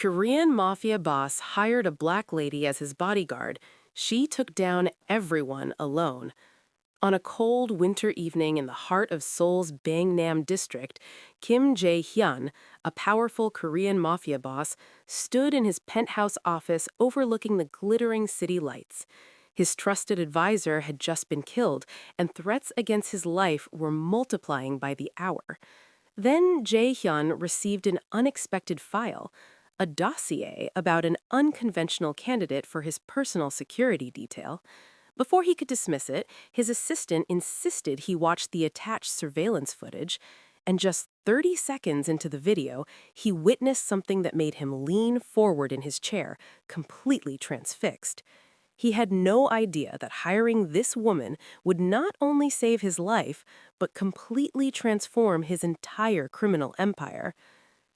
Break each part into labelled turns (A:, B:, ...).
A: Korean mafia boss hired a black lady as his bodyguard. She took down everyone alone. On a cold winter evening in the heart of Seoul's Bangnam district, Kim Jae-hyun, a powerful Korean mafia boss, stood in his penthouse office overlooking the glittering city lights. His trusted advisor had just been killed, and threats against his life were multiplying by the hour. Then Jae-hyun received an unexpected file, a dossier about an unconventional candidate for his personal security detail. Before he could dismiss it, his assistant insisted he watch the attached surveillance footage, and just 30 seconds into the video, he witnessed something that made him lean forward in his chair, completely transfixed. He had no idea that hiring this woman would not only save his life, but completely transform his entire criminal empire.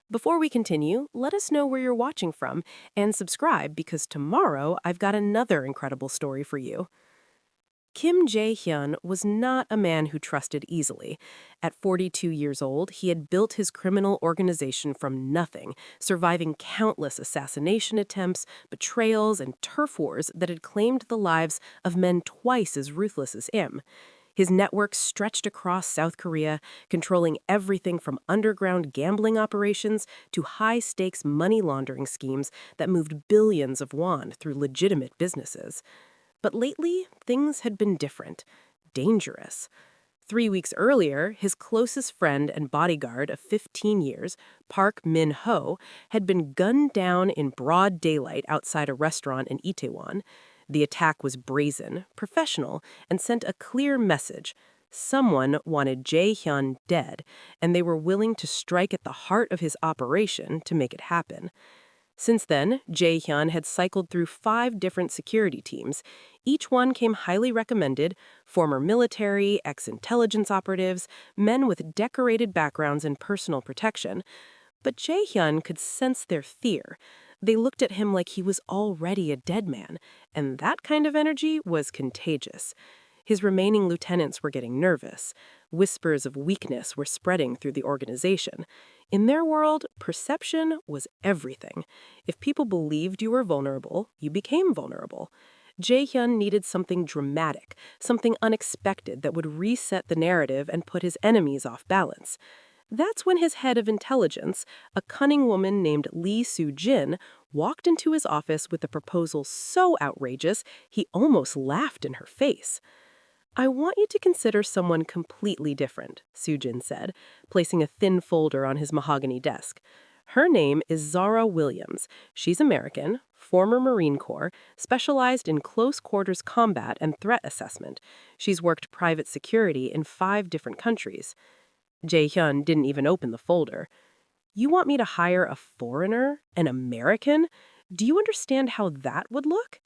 A: Before we continue, let us know where you're watching from and subscribe because tomorrow I've got another incredible story for you. Kim Jae-hyun was not a man who trusted easily. At 42 years old, he had built his criminal organization from nothing, surviving countless assassination attempts, betrayals, and turf wars that had claimed the lives of men twice as ruthless as him. His network stretched across South Korea, controlling everything from underground gambling operations to high-stakes money laundering schemes that moved billions of won through legitimate businesses. But lately, things had been different, dangerous. 3 weeks earlier, his closest friend and bodyguard of 15 years, Park Min-ho, had been gunned down in broad daylight outside a restaurant in Itaewon. The attack was brazen, professional, and sent a clear message. Someone wanted Jae-hyun dead, and they were willing to strike at the heart of his operation to make it happen. Since then, Jae-hyun had cycled through 5 different security teams. Each one came highly recommended: former military, ex-intelligence operatives, men with decorated backgrounds in personal protection. But Jae-hyun could sense their fear. They looked at him like he was already a dead man, and that kind of energy was contagious. His remaining lieutenants were getting nervous. Whispers of weakness were spreading through the organization. In their world, perception was everything. If people believed you were vulnerable, you became vulnerable. Jae-hyun needed something dramatic, something unexpected that would reset the narrative and put his enemies off balance. That's when his head of intelligence, a cunning woman named Lee Soo-jin, walked into his office with a proposal so outrageous he almost laughed in her face. "I want you to consider someone completely different," Soo-jin said, placing a thin folder on his mahogany desk. "Her name is Zara Williams. She's American, former Marine Corps, specialized in close-quarters combat and threat assessment. She's worked private security in 5 different countries." Jae-hyun didn't even open the folder. "You want me to hire a foreigner, an American? Do you understand how that would look?"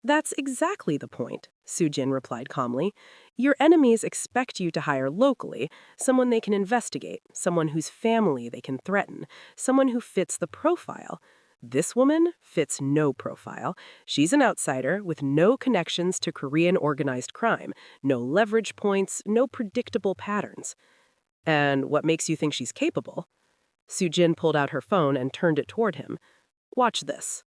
A: "That's exactly the point," Soo-jin replied calmly. "Your enemies expect you to hire locally, someone they can investigate, someone whose family they can threaten, someone who fits the profile. This woman fits no profile. She's an outsider with no connections to Korean organized crime, no leverage points, no predictable patterns." "And what makes you think she's capable?" Soo-jin pulled out her phone and turned it toward him. "Watch this."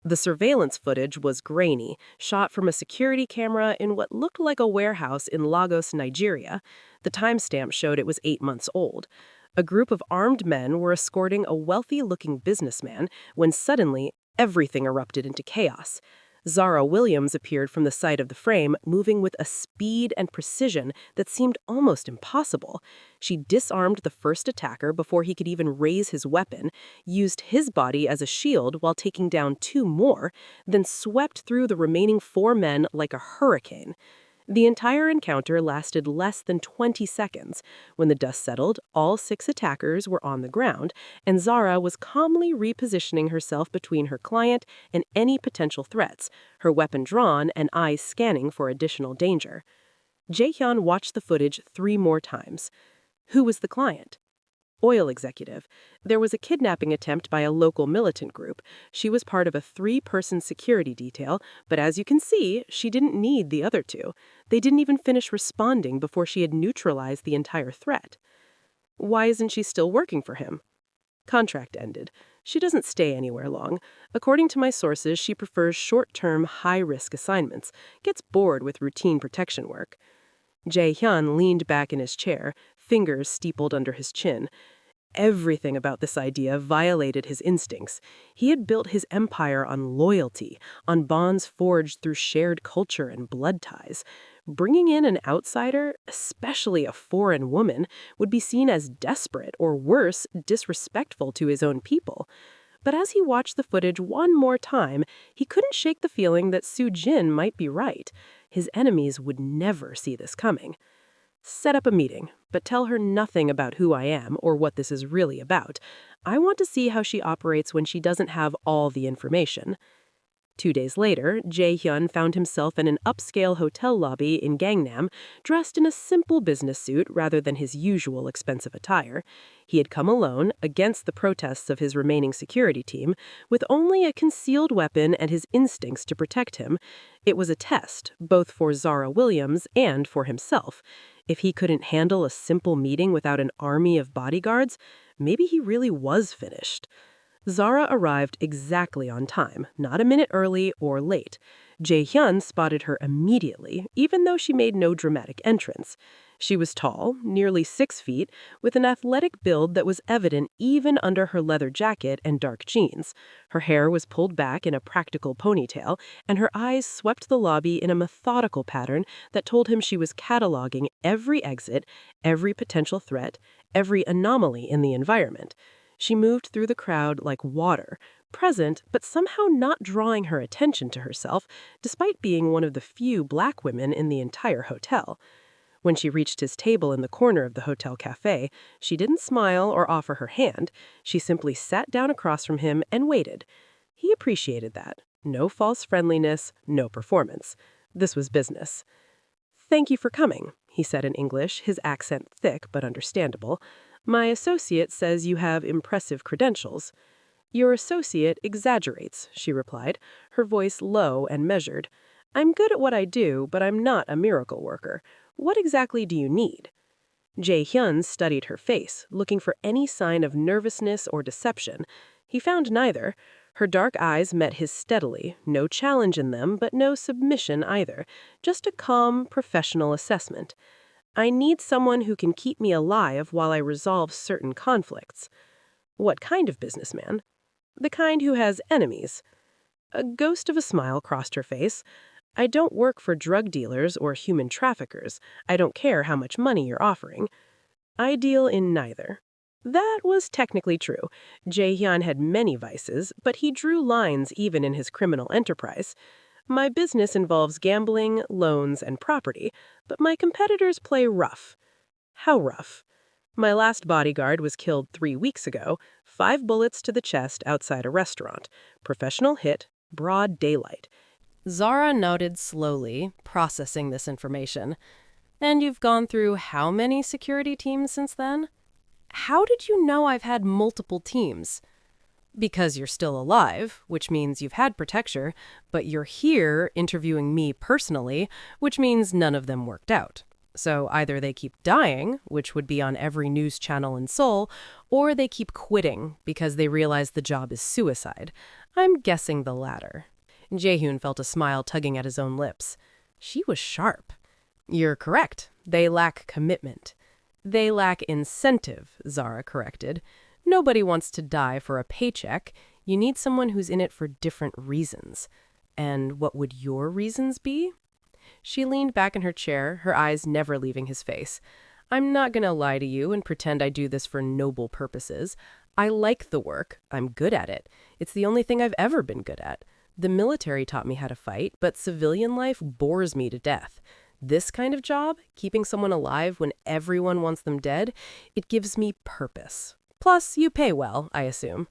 A: The surveillance footage was grainy, shot from a security camera in what looked like a warehouse in Lagos, Nigeria. The timestamp showed it was 8 months old. A group of armed men were escorting a wealthy-looking businessman when suddenly everything erupted into chaos. Zara Williams appeared from the side of the frame, moving with a speed and precision that seemed almost impossible. She disarmed the first attacker before he could even raise his weapon, used his body as a shield while taking down 2 more, then swept through the remaining 4 men like a hurricane. The entire encounter lasted less than 20 seconds. When the dust settled, all 6 attackers were on the ground, and Zara was calmly repositioning herself between her client and any potential threats, her weapon drawn and eyes scanning for additional danger. Jae-hyun watched the footage 3 more times. Who was the client? Oil executive. There was a kidnapping attempt by a local militant group. She was part of a 3-person security detail, but as you can see, she didn't need the other 2. They didn't even finish responding before she had neutralized the entire threat. Why isn't she still working for him? Contract ended. She doesn't stay anywhere long. According to my sources, she prefers short-term, high-risk assignments, gets bored with routine protection work. Jae-hyun leaned back in his chair, fingers steepled under his chin. Everything about this idea violated his instincts. He had built his empire on loyalty, on bonds forged through shared culture and blood ties. Bringing in an outsider, especially a foreign woman, would be seen as desperate or worse, disrespectful to his own people. But as he watched the footage one more time, he couldn't shake the feeling that Soo-jin might be right. His enemies would never see this coming. Set up a meeting, but tell her nothing about who I am or what this is really about. I want to see how she operates when she doesn't have all the information. 2 days later, Jae-hyun found himself in an upscale hotel lobby in Gangnam, dressed in a simple business suit rather than his usual expensive attire. He had come alone, against the protests of his remaining security team, with only a concealed weapon and his instincts to protect him. It was a test, both for Zara Williams and for himself. If he couldn't handle a simple meeting without an army of bodyguards, maybe he really was finished. Zara arrived exactly on time, not a minute early or late. Jae-hyun spotted her immediately, even though she made no dramatic entrance. She was tall, nearly 6 feet, with an athletic build that was evident even under her leather jacket and dark jeans. Her hair was pulled back in a practical ponytail, and her eyes swept the lobby in a methodical pattern that told him she was cataloging every exit, every potential threat, every anomaly in the environment. She moved through the crowd like water, present but somehow not drawing her attention to herself, despite being one of the few black women in the entire hotel. When she reached his table in the corner of the hotel cafe, she didn't smile or offer her hand. She simply sat down across from him and waited. He appreciated that. No false friendliness, no performance. This was business. "Thank you for coming," he said in English, his accent thick but understandable. "My associate says you have impressive credentials." "Your associate exaggerates," she replied, her voice low and measured. "I'm good at what I do, but I'm not a miracle worker. What exactly do you need?" Jae-hyun studied her face, looking for any sign of nervousness or deception. He found neither. Her dark eyes met his steadily, no challenge in them, but no submission either, just a calm, professional assessment. "I need someone who can keep me alive while I resolve certain conflicts." "What kind of businessman?" "The kind who has enemies." A ghost of a smile crossed her face. "I don't work for drug dealers or human traffickers. I don't care how much money you're offering." "I deal in neither." That was technically true. Jae-hyun had many vices, but he drew lines even in his criminal enterprise. "My business involves gambling, loans, and property, but my competitors play rough." "How rough?" "My last bodyguard was killed 3 weeks ago, 5 bullets to the chest outside a restaurant. Professional hit, broad daylight." Zara nodded slowly, processing this information. "And you've gone through how many security teams since then?" "How did you know I've had multiple teams?" "Because you're still alive, which means you've had protection, but you're here interviewing me personally, which means none of them worked out. So either they keep dying, which would be on every news channel in Seoul, or they keep quitting because they realize the job is suicide. I'm guessing the latter." Jae-hyun felt a smile tugging at his own lips. She was sharp. "You're correct. They lack commitment." "They lack incentive," Zara corrected. "Nobody wants to die for a paycheck. You need someone who's in it for different reasons." "And what would your reasons be?" She leaned back in her chair, her eyes never leaving his face. "I'm not going to lie to you and pretend I do this for noble purposes. I like the work. I'm good at it. It's the only thing I've ever been good at. The military taught me how to fight, but civilian life bores me to death. This kind of job, keeping someone alive when everyone wants them dead, it gives me purpose. Plus, you pay well, I assume."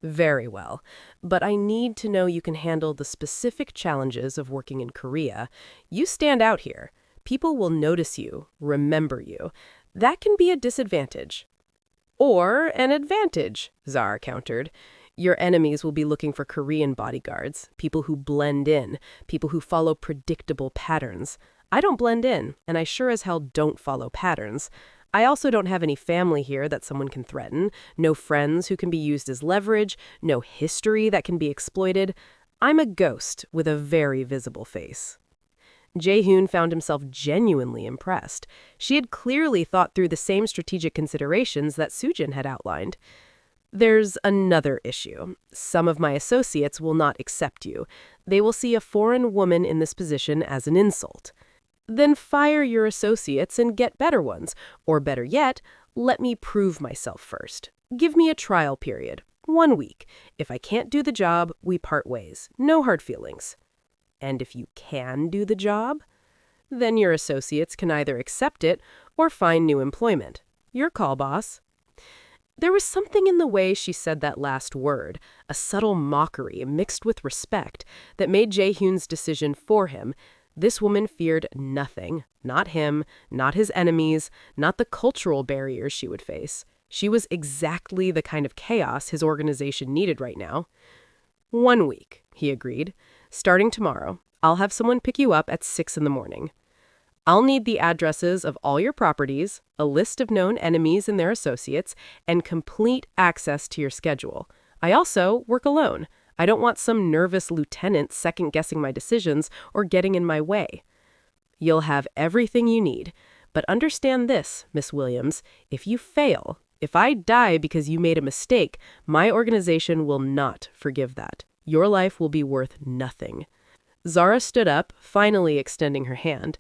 A: "Very well. But I need to know you can handle the specific challenges of working in Korea. You stand out here. People will notice you, remember you. That can be a disadvantage." "Or an advantage," Zara countered. "Your enemies will be looking for Korean bodyguards, people who blend in, people who follow predictable patterns. I don't blend in, and I sure as hell don't follow patterns. I also don't have any family here that someone can threaten, no friends who can be used as leverage, no history that can be exploited. I'm a ghost with a very visible face. Jae-hoon found himself genuinely impressed. She had clearly thought through the same strategic considerations that Sujin had outlined. There's another issue. Some of my associates will not accept you. They will see a foreign woman in this position as an insult. Then fire your associates and get better ones. Or better yet, let me prove myself first. Give me a trial period. 1 week. If I can't do the job, we part ways. No hard feelings. And if you can do the job, then your associates can either accept it or find new employment. Your call, boss. There was something in the way she said that last word, a subtle mockery mixed with respect, that made Jae-hoon's decision for him. This woman feared nothing, not him, not his enemies, not the cultural barriers she would face. She was exactly the kind of chaos his organization needed right now. 1 week, he agreed. Starting tomorrow, I'll have someone pick you up at 6 in the morning. I'll need the addresses of all your properties, a list of known enemies and their associates, and complete access to your schedule. I also work alone. I don't want some nervous lieutenant second-guessing my decisions or getting in my way. You'll have everything you need. But understand this, Miss Williams, if you fail, if I die because you made a mistake, my organization will not forgive that. Your life will be worth nothing. Zara stood up, finally extending her hand.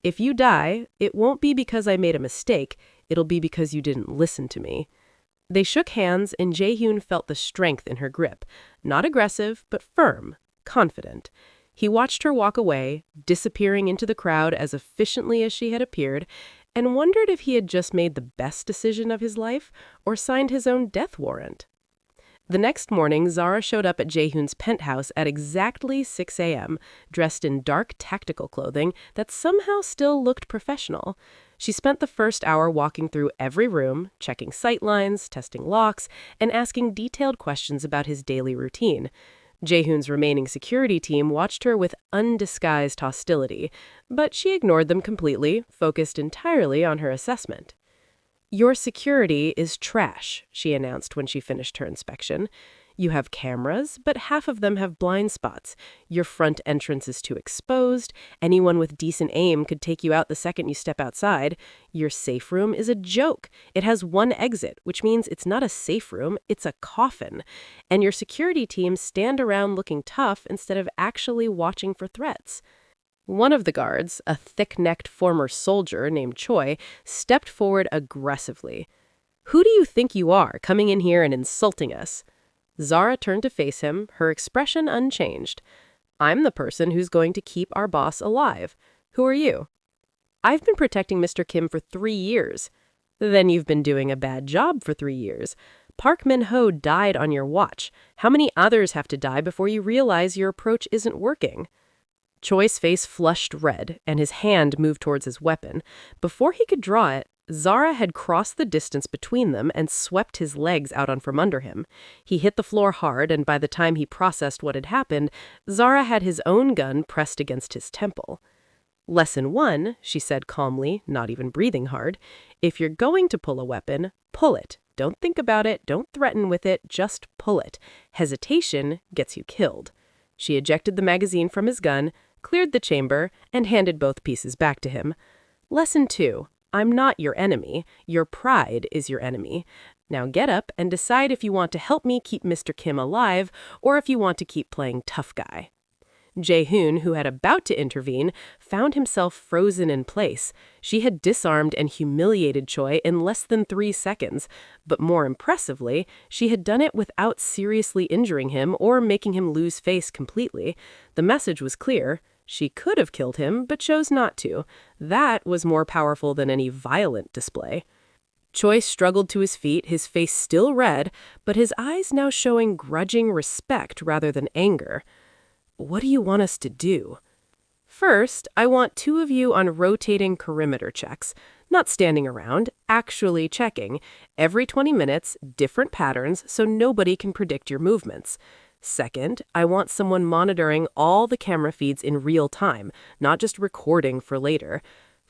A: If you die, it won't be because I made a mistake. It'll be because you didn't listen to me. They shook hands, and Jae-hoon felt the strength in her grip. Not aggressive, but firm, confident. He watched her walk away, disappearing into the crowd as efficiently as she had appeared, and wondered if he had just made the best decision of his life or signed his own death warrant. The next morning, Zara showed up at Jae-hoon's penthouse at exactly 6 a.m., dressed in dark tactical clothing that somehow still looked professional. She spent the first hour walking through every room, checking sightlines, testing locks, and asking detailed questions about his daily routine. Jae-hoon's remaining security team watched her with undisguised hostility, but she ignored them completely, focused entirely on her assessment. Your security is trash, she announced when she finished her inspection. You have cameras, but half of them have blind spots. Your front entrance is too exposed. Anyone with decent aim could take you out the second you step outside. Your safe room is a joke. It has one exit, which means it's not a safe room, it's a coffin. And your security teams stand around looking tough instead of actually watching for threats. One of the guards, a thick-necked former soldier named Choi, stepped forward aggressively. Who do you think you are, coming in here and insulting us? Zara turned to face him, her expression unchanged. I'm the person who's going to keep our boss alive. Who are you? I've been protecting Mr. Kim for 3 years. Then you've been doing a bad job for 3 years. Park Min-ho died on your watch. How many others have to die before you realize your approach isn't working? Choi's face flushed red, and his hand moved towards his weapon. Before he could draw it, Zara had crossed the distance between them and swept his legs out from under him. He hit the floor hard, and by the time he processed what had happened, Zara had his own gun pressed against his temple. Lesson 1, she said calmly, not even breathing hard. If you're going to pull a weapon, pull it. Don't think about it, don't threaten with it, just pull it. Hesitation gets you killed. She ejected the magazine from his gun, cleared the chamber, and handed both pieces back to him. Lesson 2. I'm not your enemy. Your pride is your enemy. Now get up and decide if you want to help me keep Mr. Kim alive or if you want to keep playing tough guy. Jae-hoon, who had about to intervene, found himself frozen in place. She had disarmed and humiliated Choi in less than 3 seconds, but more impressively, she had done it without seriously injuring him or making him lose face completely. The message was clear. She could have killed him, but chose not to. That was more powerful than any violent display. Choi struggled to his feet, his face still red, but his eyes now showing grudging respect rather than anger. What do you want us to do? First, I want 2 of you on rotating perimeter checks. Not standing around, actually checking. Every 20 minutes, different patterns, so nobody can predict your movements. Second, I want someone monitoring all the camera feeds in real time, not just recording for later.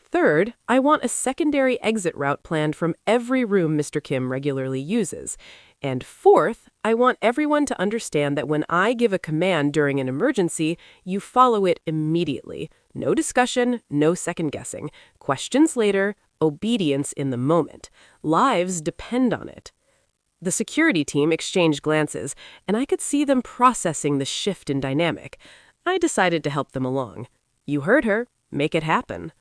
A: Third, I want a secondary exit route planned from every room Mr. Kim regularly uses. And fourth, I want everyone to understand that when I give a command during an emergency, you follow it immediately. No discussion, no second guessing. Questions later, obedience in the moment. Lives depend on it. The security team exchanged glances, and I could see them processing the shift in dynamic. I decided to help them along. You heard her. Make it happen.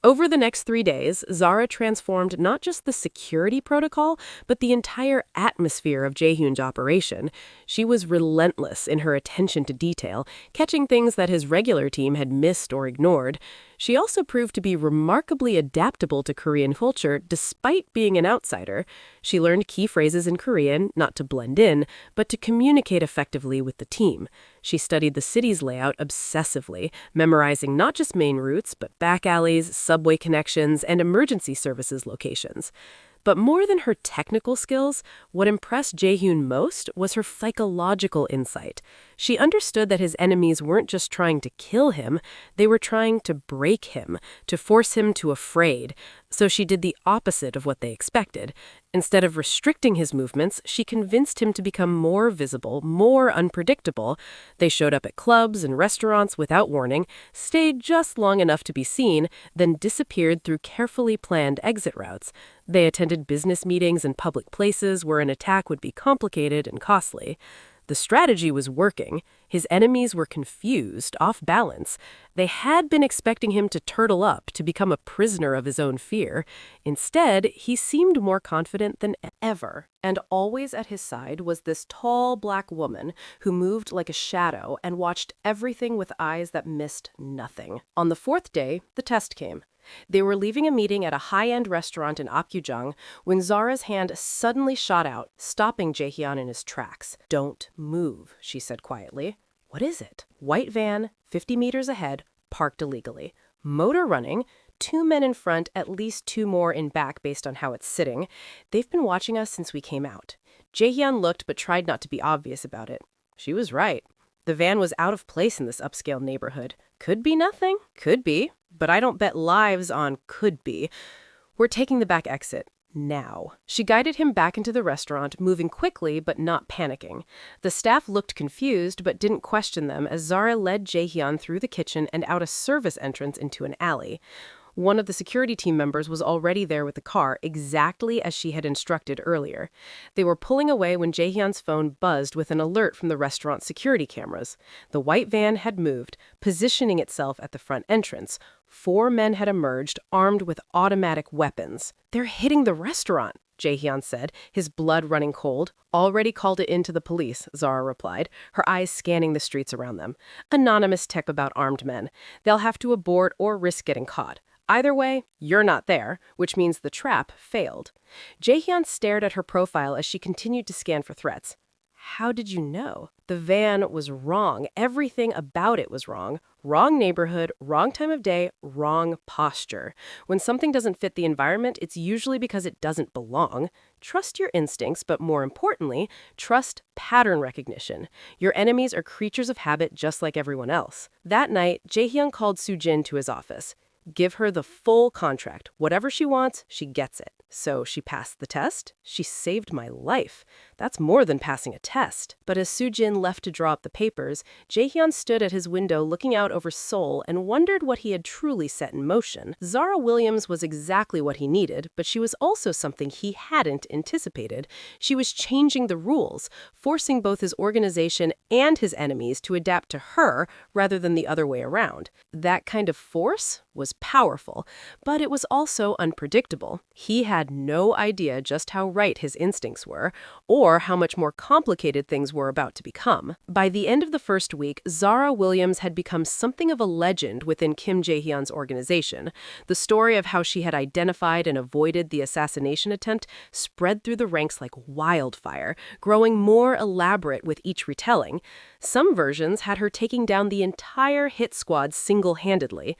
A: Over the next 3 days, Zara transformed not just the security protocol, but the entire atmosphere of Jaehoon's operation. She was relentless in her attention to detail, catching things that his regular team had missed or ignored. She also proved to be remarkably adaptable to Korean culture despite being an outsider. She learned key phrases in Korean, not to blend in, but to communicate effectively with the team. She studied the city's layout obsessively, memorizing not just main routes, but back alleys, subway connections, and emergency services locations. But more than her technical skills, what impressed Jaehoon most was her psychological insight. She understood that his enemies weren't just trying to kill him, they were trying to break him, to force him to afraid. So she did the opposite of what they expected. Instead of restricting his movements, she convinced him to become more visible, more unpredictable. They showed up at clubs and restaurants without warning, stayed just long enough to be seen, then disappeared through carefully planned exit routes. They attended business meetings in public places where an attack would be complicated and costly. The strategy was working. His enemies were confused, off balance. They had been expecting him to turtle up, to become a prisoner of his own fear. Instead, he seemed more confident than ever. And always at his side was this tall black woman who moved like a shadow and watched everything with eyes that missed nothing. On the 4th day, the test came. They were leaving a meeting at a high-end restaurant in Apgujeong when Zara's hand suddenly shot out, stopping Jaehyun in his tracks. "Don't move," she said quietly. "What is it?" White van, 50 meters ahead, parked illegally. Motor running, 2 men in front, at least 2 more in back based on how it's sitting. They've been watching us since we came out. Jaehyun looked but tried not to be obvious about it. She was right. The van was out of place in this upscale neighborhood. Could be nothing, could be, but I don't bet lives on could be. We're taking the back exit. Now. She guided him back into the restaurant, moving quickly but not panicking. The staff looked confused but didn't question them as Zara led Jaehyun through the kitchen and out a service entrance into an alley. One of the security team members was already there with the car, exactly as she had instructed earlier. They were pulling away when Jaehyun's phone buzzed with an alert from the restaurant's security cameras. The white van had moved, positioning itself at the front entrance. 4 men had emerged, armed with automatic weapons. "They're hitting the restaurant," Jaehyun said, his blood running cold. "Already called it in to the police," Zara replied, her eyes scanning the streets around them. "Anonymous tip about armed men. They'll have to abort or risk getting caught. Either way, you're not there, which means the trap failed." Jaehyun stared at her profile as she continued to scan for threats. "How did you know?" The van was wrong. Everything about it was wrong. Wrong neighborhood, wrong time of day, wrong posture. When something doesn't fit the environment, it's usually because it doesn't belong. Trust your instincts, but more importantly, trust pattern recognition. Your enemies are creatures of habit just like everyone else. That night, Jaehyun called Soo-jin to his office. Give her the full contract. Whatever she wants, she gets it. So she passed the test. She saved my life. That's more than passing a test. But as Soo-jin left to draw up the papers, Jaehyun stood at his window looking out over Seoul and wondered what he had truly set in motion. Zara Williams was exactly what he needed, but she was also something he hadn't anticipated. She was changing the rules, forcing both his organization and his enemies to adapt to her rather than the other way around. That kind of force was powerful, but it was also unpredictable. He had no idea just how right his instincts were, or how much more complicated things were about to become. By the end of the first week, Zara Williams had become something of a legend within Kim Jae-hyun's organization. The story of how she had identified and avoided the assassination attempt spread through the ranks like wildfire, growing more elaborate with each retelling. Some versions had her taking down the entire hit squad single-handedly.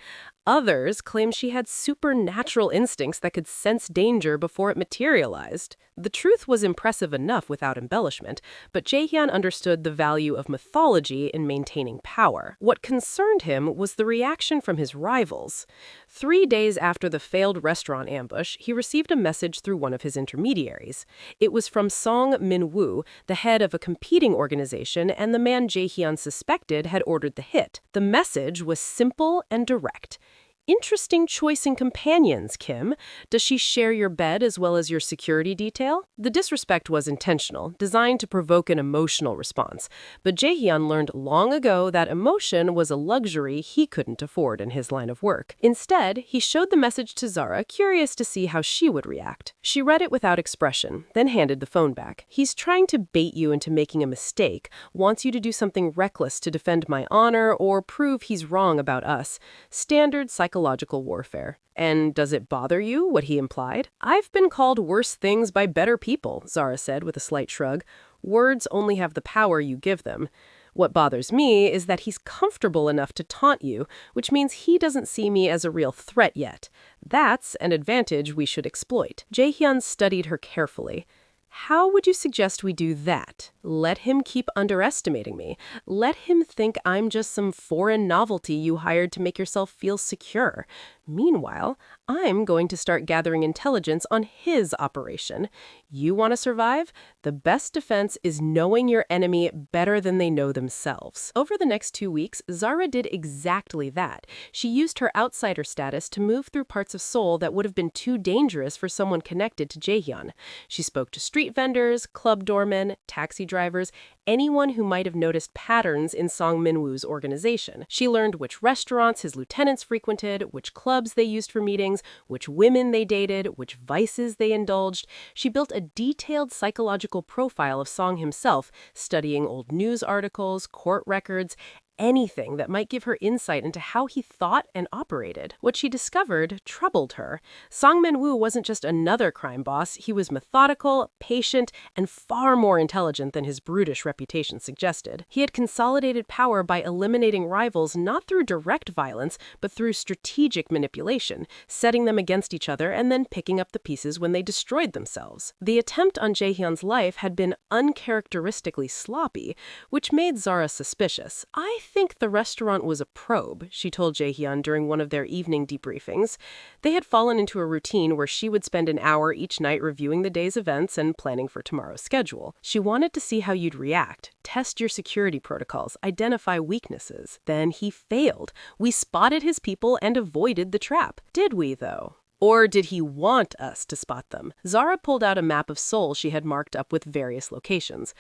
A: Others claim she had supernatural instincts that could sense danger before it materialized. The truth was impressive enough without embellishment, but Jaehyun understood the value of mythology in maintaining power. What concerned him was the reaction from his rivals. 3 days after the failed restaurant ambush, he received a message through one of his intermediaries. It was from Song Min-woo, the head of a competing organization and the man Jaehyun suspected had ordered the hit. The message was simple and direct. Interesting choice in companions, Kim. Does she share your bed as well as your security detail? The disrespect was intentional, designed to provoke an emotional response. But Jaehyun learned long ago that emotion was a luxury he couldn't afford in his line of work. Instead, he showed the message to Zara, curious to see how she would react. She read it without expression, then handed the phone back. He's trying to bait you into making a mistake, wants you to do something reckless to defend my honor or prove he's wrong about us. Standard psychological warfare. And does it bother you, what he implied? I've been called worse things by better people, Zara said with a slight shrug. Words only have the power you give them. What bothers me is that he's comfortable enough to taunt you, which means he doesn't see me as a real threat yet. That's an advantage we should exploit. Jaehyun studied her carefully. How would you suggest we do that? Let him keep underestimating me. Let him think I'm just some foreign novelty you hired to make yourself feel secure. Meanwhile, I'm going to start gathering intelligence on his operation. You want to survive? The best defense is knowing your enemy better than they know themselves. Over the next 2 weeks, Zara did exactly that. She used her outsider status to move through parts of Seoul that would have been too dangerous for someone connected to Jaehyun. She spoke to street vendors, club doormen, taxi drivers, anyone who might have noticed patterns in Song Min-woo's organization. She learned which restaurants his lieutenants frequented, which clubs they used for meetings, which women they dated, which vices they indulged. She built a detailed psychological profile of Song himself, studying old news articles, court records, anything that might give her insight into how he thought and operated. What she discovered troubled her. Song Min-woo wasn't just another crime boss, he was methodical, patient, and far more intelligent than his brutish reputation suggested. He had consolidated power by eliminating rivals not through direct violence, but through strategic manipulation, setting them against each other and then picking up the pieces when they destroyed themselves. The attempt on Jaehyun's life had been uncharacteristically sloppy, which made Zara suspicious. I think the restaurant was a probe, she told Jaehyun during one of their evening debriefings. They had fallen into a routine where she would spend an hour each night reviewing the day's events and planning for tomorrow's schedule. She wanted to see how you'd react, test your security protocols, identify weaknesses. Then he failed. We spotted his people and avoided the trap. Did we, though? Or did he want us to spot them? Zara pulled out a map of Seoul she had marked up with various locations.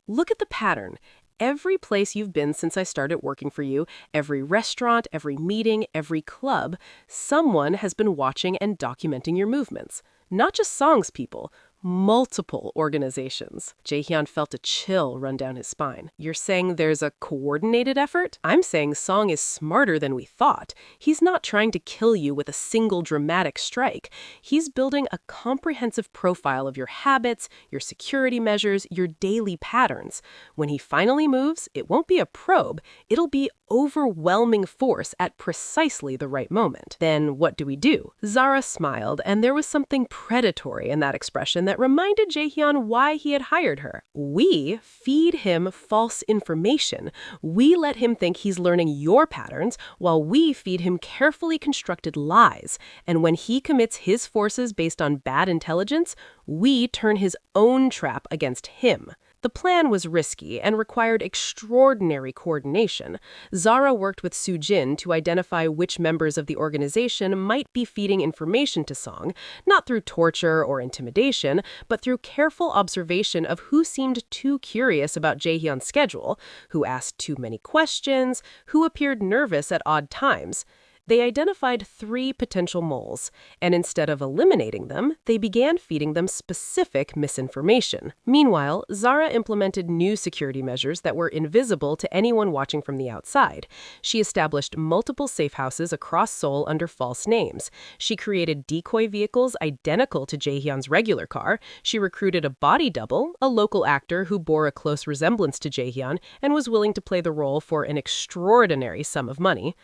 A: Look at the pattern. Every place you've been since I started working for you, every restaurant, every meeting, every club, someone has been watching and documenting your movements. Not just Song's people, multiple organizations. Jaehyun felt a chill run down his spine. You're saying there's a coordinated effort? I'm saying Song is smarter than we thought. He's not trying to kill you with a single dramatic strike. He's building a comprehensive profile of your habits, your security measures, your daily patterns. When he finally moves, it won't be a probe. It'll be overwhelming force at precisely the right moment. Then what do? Zara smiled, and there was something predatory in that expression that reminded Jaehyun why he had hired her. We feed him false information. We let him think he's learning your patterns, while we feed him carefully constructed lies. And when he commits his forces based on bad intelligence, we turn his own trap against him. The plan was risky and required extraordinary coordination. Zara worked with Soo-jin to identify which members of the organization might be feeding information to Song, not through torture or intimidation, but through careful observation of who seemed too curious about Jaehyun's schedule, who asked too many questions, who appeared nervous at odd times. They identified 3 potential moles, and instead of eliminating them, they began feeding them specific misinformation. Meanwhile, Zara implemented new security measures that were invisible to anyone watching from the outside. She established multiple safe houses across Seoul under false names. She created decoy vehicles identical to Jaehyun's regular car. She recruited a body double, a local actor who bore a close resemblance to Jaehyun and was willing to play the role for an extraordinary sum of money.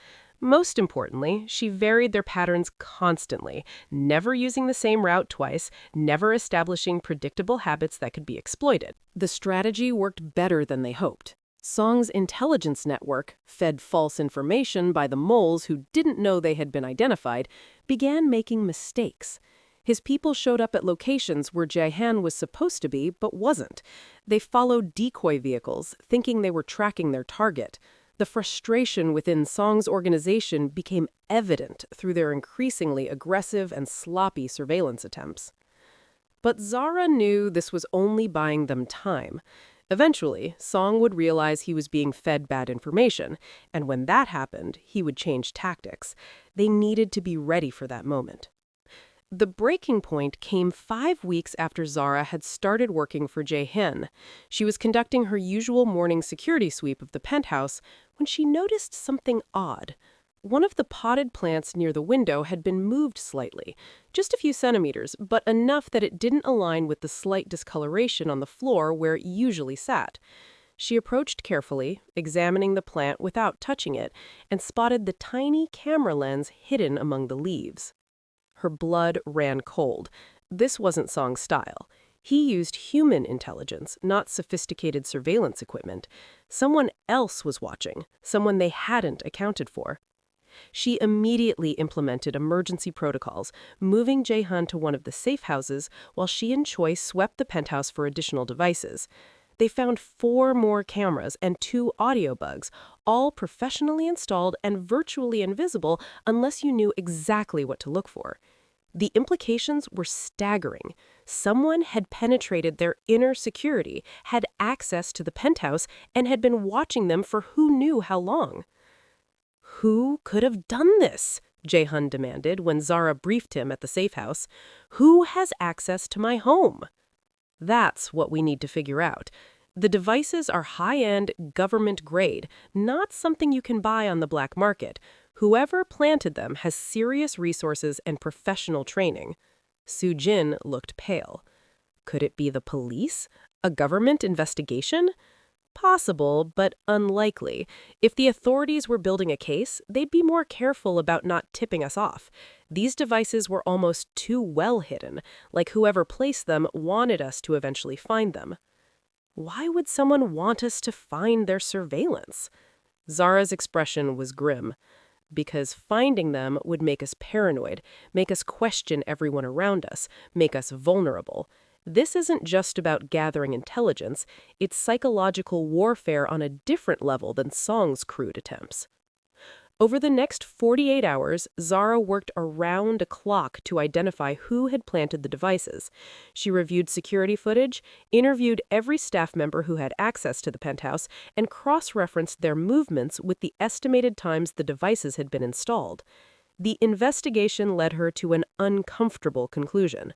A: Most importantly, she varied their patterns constantly, never using the same route twice, never establishing predictable habits that could be exploited. The strategy worked better than they hoped. Song's intelligence network, fed false information by the moles who didn't know they had been identified, began making mistakes. His people showed up at locations where Jae-han was supposed to be but wasn't. They followed decoy vehicles, thinking they were tracking their target. The frustration within Song's organization became evident through their increasingly aggressive and sloppy surveillance attempts. But Zara knew this was only buying them time. Eventually, Song would realize he was being fed bad information, and when that happened, he would change tactics. They needed to be ready for that moment. The breaking point came 5 weeks after Zara had started working for Jae-han. She was conducting her usual morning security sweep of the penthouse when she noticed something odd. One of the potted plants near the window had been moved slightly, just a few centimeters, but enough that it didn't align with the slight discoloration on the floor where it usually sat. She approached carefully, examining the plant without touching it, and spotted the tiny camera lens hidden among the leaves. Her blood ran cold. This wasn't Song's style. He used human intelligence, not sophisticated surveillance equipment. Someone else was watching, someone they hadn't accounted for. She immediately implemented emergency protocols, moving Jae-han to one of the safe houses while she and Choi swept the penthouse for additional devices. They found 4 more cameras and 2 audio bugs, all professionally installed and virtually invisible unless you knew exactly what to look for. The implications were staggering. Someone had penetrated their inner security, had access to the penthouse, and had been watching them for who knew how long. "Who could have done this?" Jae-han demanded when Zara briefed him at the safe house. "Who has access to my home?" That's what we need to figure out. The devices are high-end, government-grade, not something you can buy on the black market. Whoever planted them has serious resources and professional training. Soo-jin looked pale. Could it be the police? A government investigation? Possible, but unlikely. If the authorities were building a case, they'd be more careful about not tipping us off. These devices were almost too well hidden, like whoever placed them wanted us to eventually find them. Why would someone want us to find their surveillance? Zara's expression was grim. Because finding them would make us paranoid, make us question everyone around us, make us vulnerable. This isn't just about gathering intelligence, it's psychological warfare on a different level than Song's crude attempts. Over the next 48 hours, Zara worked around the clock to identify who had planted the devices. She reviewed security footage, interviewed every staff member who had access to the penthouse, and cross-referenced their movements with the estimated times the devices had been installed. The investigation led her to an uncomfortable conclusion.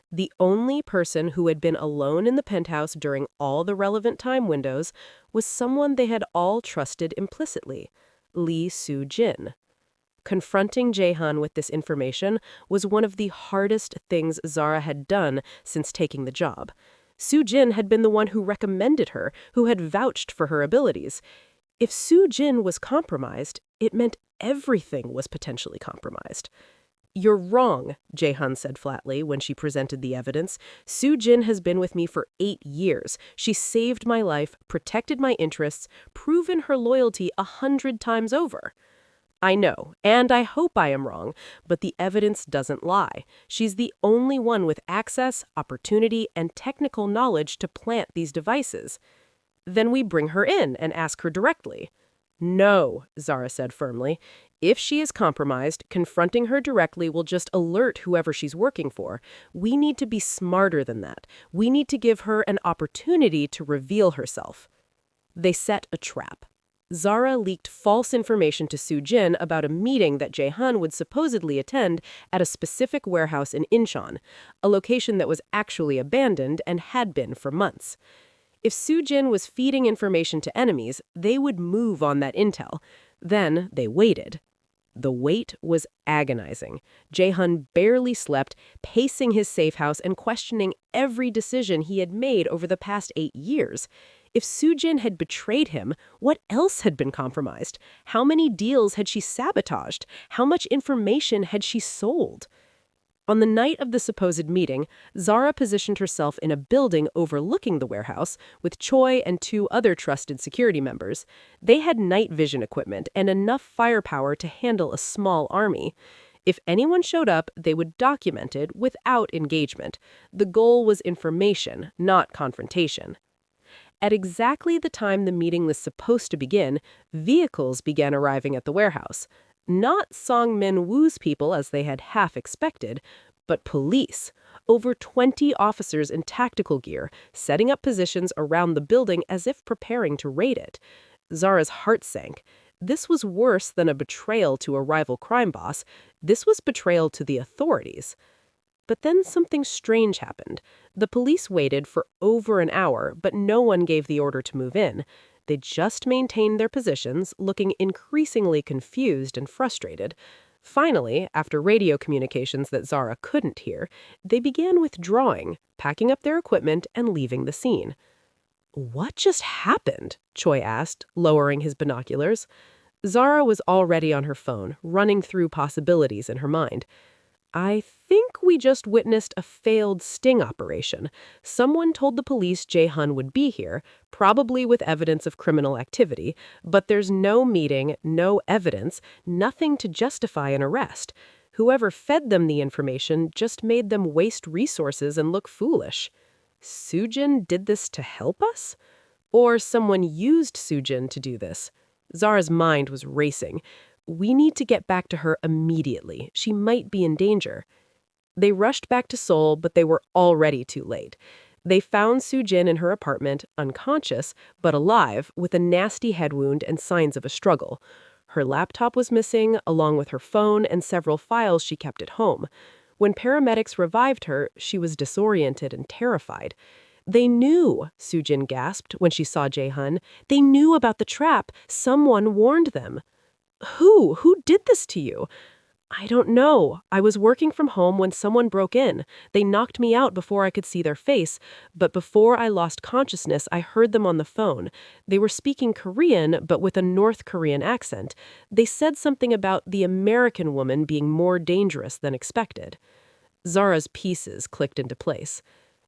A: The only person who had been alone in the penthouse during all the relevant time windows was someone they had all trusted implicitly. Lee Soo-jin. Confronting Jae-han with this information was one of the hardest things Zara had done since taking the job. Soo-jin had been the one who recommended her, who had vouched for her abilities. If Soo-jin was compromised, it meant everything was potentially compromised. "You're wrong," Jae-han said flatly when she presented the evidence. "Soo-jin has been with me for 8 years. She saved my life, protected my interests, proven her loyalty 100 times over." "I know, and I hope I am wrong, but the evidence doesn't lie. She's the only one with access, opportunity, and technical knowledge to plant these devices." "Then we bring her in and ask her directly." "No," Zara said firmly. "If she is compromised, confronting her directly will just alert whoever she's working for. We need to be smarter than that. We need to give her an opportunity to reveal herself." They set a trap. Zara leaked false information to Soo-jin about a meeting that Jae-han would supposedly attend at a specific warehouse in Incheon, a location that was actually abandoned and had been for months. If Soo-jin was feeding information to enemies, they would move on that intel. Then they waited. The wait was agonizing. Jae-han barely slept, pacing his safe house and questioning every decision he had made over the past 8 years.
B: If Sujin had betrayed him, what else had been compromised? How many deals had she sabotaged? How much information had she sold? On the night of the supposed meeting, Zara positioned herself in a building overlooking the warehouse with Choi and two other trusted security members. They had night vision equipment and enough firepower to handle a small army. If anyone showed up, they would document it without engagement. The goal was information, not confrontation. At exactly the time the meeting was supposed to begin, vehicles began arriving at the warehouse. Not Song Min Woo's people as they had half expected, but police. Over 20 officers in tactical gear, setting up positions around the building as if preparing to raid it. Zara's heart sank. This was worse than a betrayal to a rival crime boss. This was betrayal to the authorities. But then something strange happened. The police waited for over an hour, but no one gave the order to move in. They just maintained their positions, looking increasingly confused and frustrated. Finally, after radio communications that Zara couldn't hear, they began withdrawing, packing up their equipment and leaving the scene. "What just happened?" Choi asked, lowering his binoculars. Zara was already on her phone, running through possibilities in her mind. "I think we just witnessed a failed sting operation. Someone told the police Jae-hun would be here, probably with evidence of criminal activity, but there's no meeting, no evidence, nothing to justify an arrest. Whoever fed them the information just made them waste resources and look foolish. Sujin did this to help us? Or someone used Sujin to do this?" Zara's mind was racing. "We need to get back to her immediately. She might be in danger." They rushed back to Seoul, but they were already too late. They found Sujin in her apartment, unconscious, but alive, with a nasty head wound and signs of a struggle. Her laptop was missing, along with her phone and several files she kept at home. When paramedics revived her, she was disoriented and terrified. "They knew," Sujin gasped when she saw Jae-hun. "They knew about the trap. Someone warned them." "Who? Who did this to you?" "I don't know. I was working from home when someone broke in. They knocked me out before I could see their face, but before I lost consciousness, I heard them on the phone. They were speaking Korean, but with a North Korean accent. They said something about the American woman being more dangerous than expected." Zara's pieces clicked into place.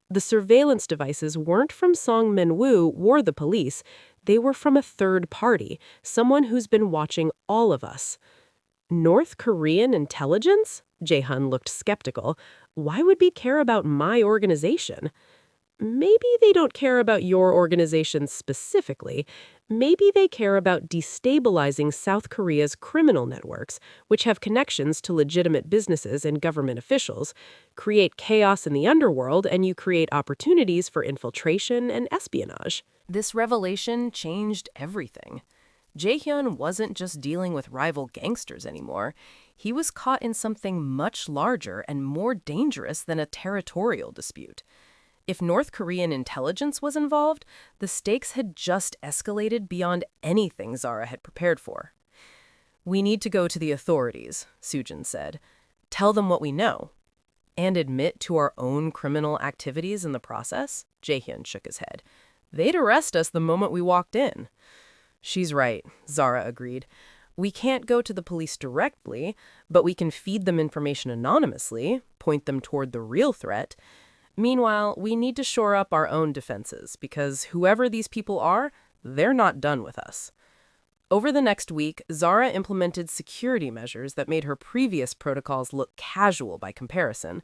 B: The surveillance devices weren't from Song Min-woo or the police. They were from a third party, someone who's been watching all of us. "North Korean intelligence?" Jae-hun looked skeptical. "Why would we care about my organization?" "Maybe they don't care about your organization specifically. Maybe they care about destabilizing South Korea's criminal networks, which have connections to legitimate businesses and government officials. Create chaos in the underworld, and you create opportunities for infiltration and espionage."
A: This revelation changed everything. Jae-hyun wasn't just dealing with rival gangsters anymore. He was caught in something much larger and more dangerous than a territorial dispute. If North Korean intelligence was involved, the stakes had just escalated beyond anything Zara had prepared for. "We need to go to the authorities," Sujin said. "Tell them what we know." "And admit to our own criminal activities in the process?" Jae-hyun shook his head. "They'd arrest us the moment we walked in." "She's right," Zara agreed. "We can't go to the police directly, but we can feed them information anonymously, point them toward the real threat. Meanwhile, we need to shore up our own defenses, because whoever these people are, they're not done with us." Over the next week, Zara implemented security measures that made her previous protocols look casual by comparison.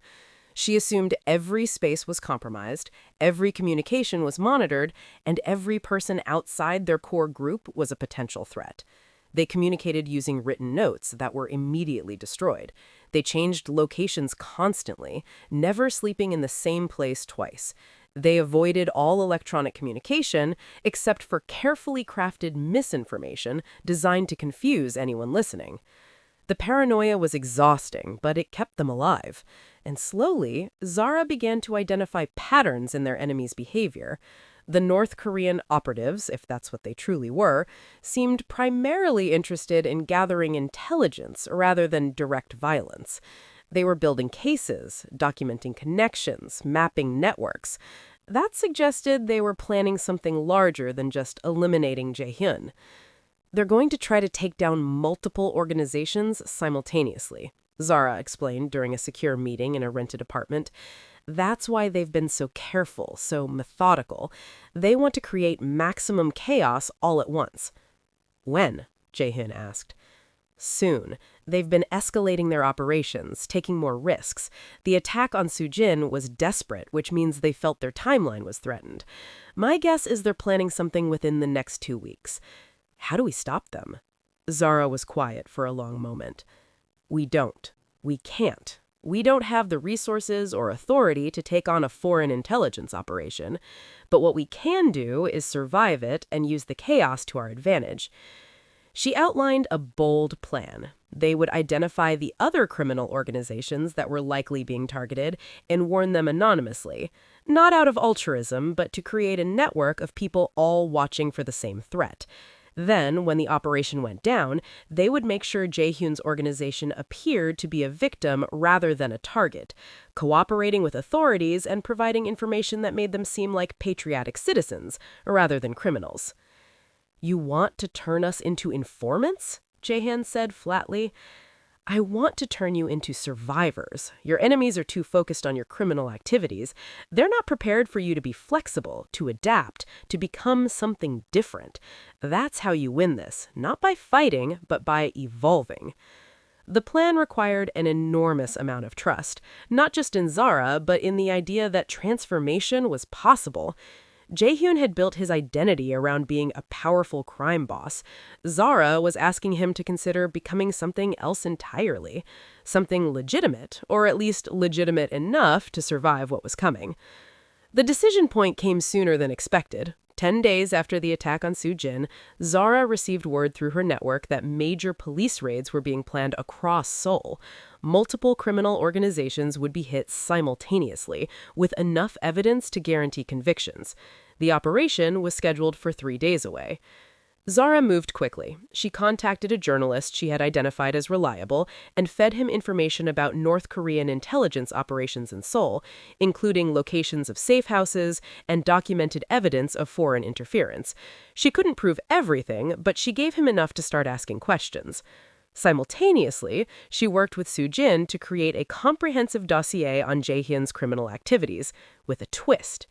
A: She assumed every space was compromised, every communication was monitored, and every person outside their core group was a potential threat. They communicated using written notes that were immediately destroyed. They changed locations constantly, never sleeping in the same place twice. They avoided all electronic communication except for carefully crafted misinformation designed to confuse anyone listening. The paranoia was exhausting, but it kept them alive. And slowly, Zara began to identify patterns in their enemies' behavior. The North Korean operatives, if that's what they truly were, seemed primarily interested in gathering intelligence rather than direct violence. They were building cases, documenting connections, mapping networks.
B: That suggested they were planning something larger than just eliminating Jae-hyun. They're going to try to take down multiple organizations simultaneously, Zara explained during a secure meeting in a rented apartment. That's why they've been so careful, so methodical. They want to create maximum chaos all at once. When? Jae-hyun asked. Soon. They've been escalating their operations, taking more risks. The attack on Sujin was desperate, which means they felt their timeline was threatened. My guess is they're planning something within the next 2 weeks. How do we stop them? Zara was quiet for a long moment. We don't. We can't. We don't have the resources or authority to take on a foreign intelligence operation. But what we can do is survive it and use the chaos to our advantage. She outlined a bold plan. They would identify the other criminal organizations that were likely being targeted and warn them anonymously, not out of altruism, but to create a network of people all watching for the same threat. Then, when the operation went down, they would make sure Jae-hyun's organization appeared to be a victim rather than a target, cooperating with authorities and providing information that made them seem like patriotic citizens rather than criminals. You want to turn us into informants? Jae-hyun said flatly. I want to turn you into survivors. Your enemies are too focused on your criminal activities. They're not prepared for you to be flexible, to adapt, to become something different. That's how you win this, not by fighting, but by evolving. The plan required an enormous amount of trust, not just in Zara, but in the idea that transformation was possible. Jae-hyun had built his identity around being a powerful crime boss. Zara was asking him to consider becoming something else entirely, something legitimate, or at least legitimate enough to survive what was coming. The decision point came sooner than expected. 10 days after the attack on Sujin, Zara received word through her network that major police raids were being planned across Seoul. Multiple criminal organizations would be hit simultaneously, with enough evidence to guarantee convictions. The operation was scheduled for 3 days away. Zara moved quickly. She contacted a journalist she had identified as reliable and fed him information about North Korean intelligence operations in Seoul, including locations of safe houses and documented evidence of foreign interference. She couldn't prove everything, but she gave him enough to start asking questions. Simultaneously, she worked with Sujin to create a comprehensive dossier on Jae-hyun's criminal activities, with a twist.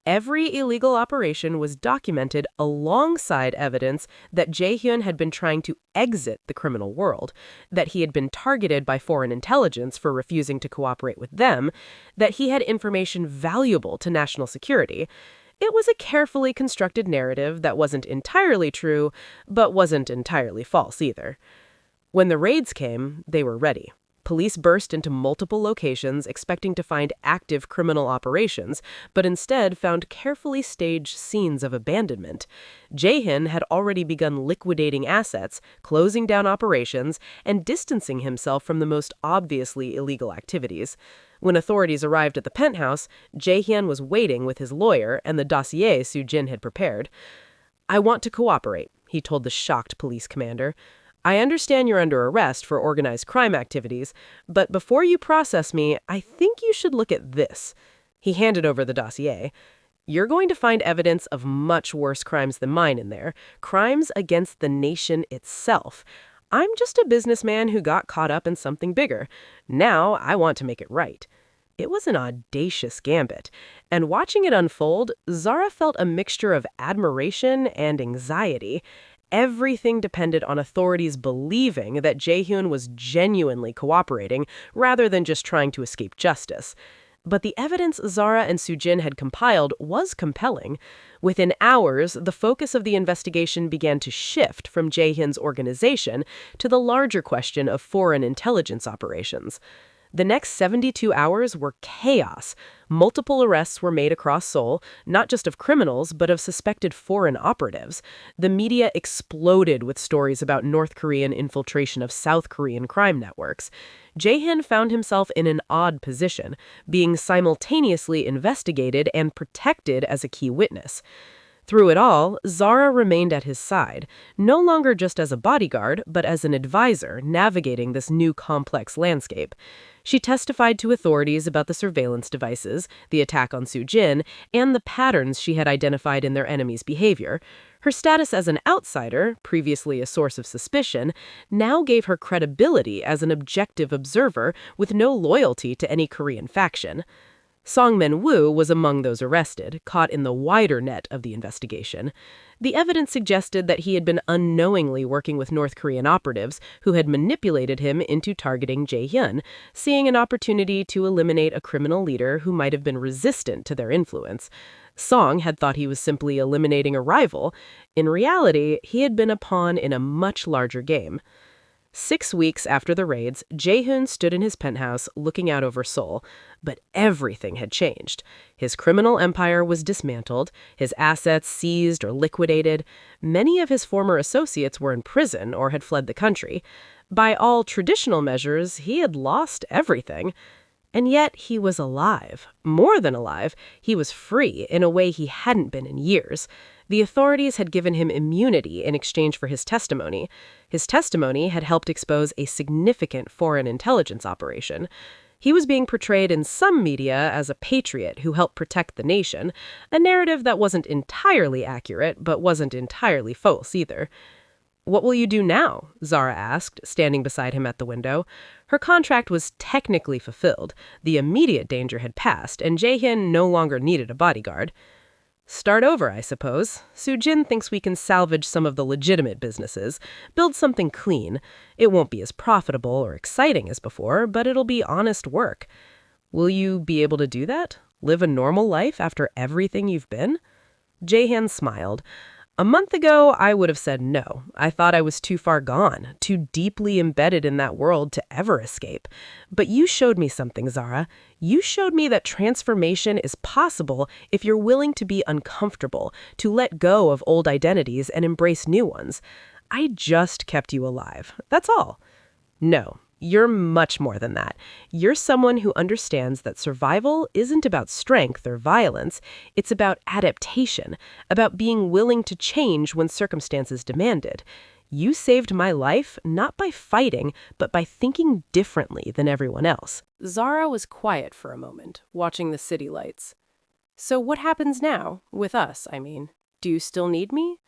B: Every illegal operation was documented alongside evidence that Jae-hyun had been trying to exit the criminal world, that he had been targeted by foreign intelligence for refusing to cooperate with them, that he had information valuable to national security. It was a carefully constructed narrative that wasn't entirely true, but wasn't entirely false either. When the raids came, they were ready. Police burst into multiple locations expecting to find active criminal operations, but instead found carefully staged scenes of abandonment. Jae-hyun had already begun liquidating assets, closing down operations, and distancing himself from the most obviously illegal activities. When authorities arrived at the penthouse, Jae-hyun was waiting with his lawyer and the dossier Sujin had prepared. I want to cooperate, he told the shocked police commander. I understand you're under arrest for organized crime activities, but before you process me, I think you should look at this. He handed over the dossier. You're going to find evidence of much worse crimes than mine in there, crimes against the nation itself. I'm just a businessman who got caught up in something bigger. Now I want to make it right. It was an audacious gambit, and watching it unfold, Zara felt a mixture of admiration and anxiety. Everything depended on authorities believing that Jae-hyun was genuinely cooperating rather than just trying to escape justice. But the evidence Zara and Sujin had compiled was compelling. Within hours, the focus of the investigation began to shift from Jae-hyun's organization to the larger question of foreign intelligence operations. The next 72 hours were chaos. Multiple arrests were made across Seoul, not just of criminals, but of suspected foreign operatives. The media exploded with stories about North Korean infiltration of South Korean crime networks. Jae-hyun found himself in an odd position, being simultaneously investigated and protected as a key witness. Through it all, Zara remained at his side, no longer just as a bodyguard, but as an advisor navigating this new complex landscape. She testified to authorities about the surveillance devices, the attack on Jin, and the patterns she had identified in their enemies' behavior. Her status as an outsider, previously a source of suspicion, now gave her credibility as an objective observer with no loyalty to any Korean faction. Song Men-woo was among those arrested, caught in the wider net of the investigation. The evidence suggested that he had been unknowingly working with North Korean operatives who had manipulated him into targeting Jae-hyun, seeing an opportunity to eliminate a criminal leader who might have been resistant to their influence. Song had thought he was simply eliminating a rival. In reality, he had been a pawn in a much larger game. 6 weeks after the raids, Jae-hyun stood in his penthouse looking out over Seoul, but everything had changed. His criminal empire was dismantled, his assets seized or liquidated. Many of his former associates were in prison or had fled the country. By all traditional measures, he had lost everything. And yet he was alive. More than alive, he was free in a way he hadn't been in years. The authorities had given him immunity in exchange for his testimony. His testimony had helped expose a significant foreign intelligence operation. He was being portrayed in some media as a patriot who helped protect the nation, a narrative that wasn't entirely accurate, but wasn't entirely false either. "What will you do now?" Zara asked, standing beside him at the window. Her contract was technically fulfilled. The immediate danger had passed, and Jae-hyun no longer needed a bodyguard. "Start over, I suppose. Jin thinks we can salvage some of the legitimate businesses, build something clean. It won't be as profitable or exciting as before, but it'll be honest work. Will you be able to do that? Live a normal life after everything you've been?" Jae-hyun smiled. "A month ago, I would have said no. I thought I was too far gone, too deeply embedded in that world to ever escape. But you showed me something, Zara. You showed me that transformation is possible if you're willing to be uncomfortable, to let go of old identities and embrace new ones. I just kept you alive. That's all." "No. You're much more than that. You're someone who understands that survival isn't about strength or violence. It's about adaptation, about being willing to change when circumstances demand it. You saved my life not by fighting, but by thinking differently than everyone else."
A: Zara was quiet for a moment, watching the city lights. "So what happens now? With us, I mean. Do you still need me?"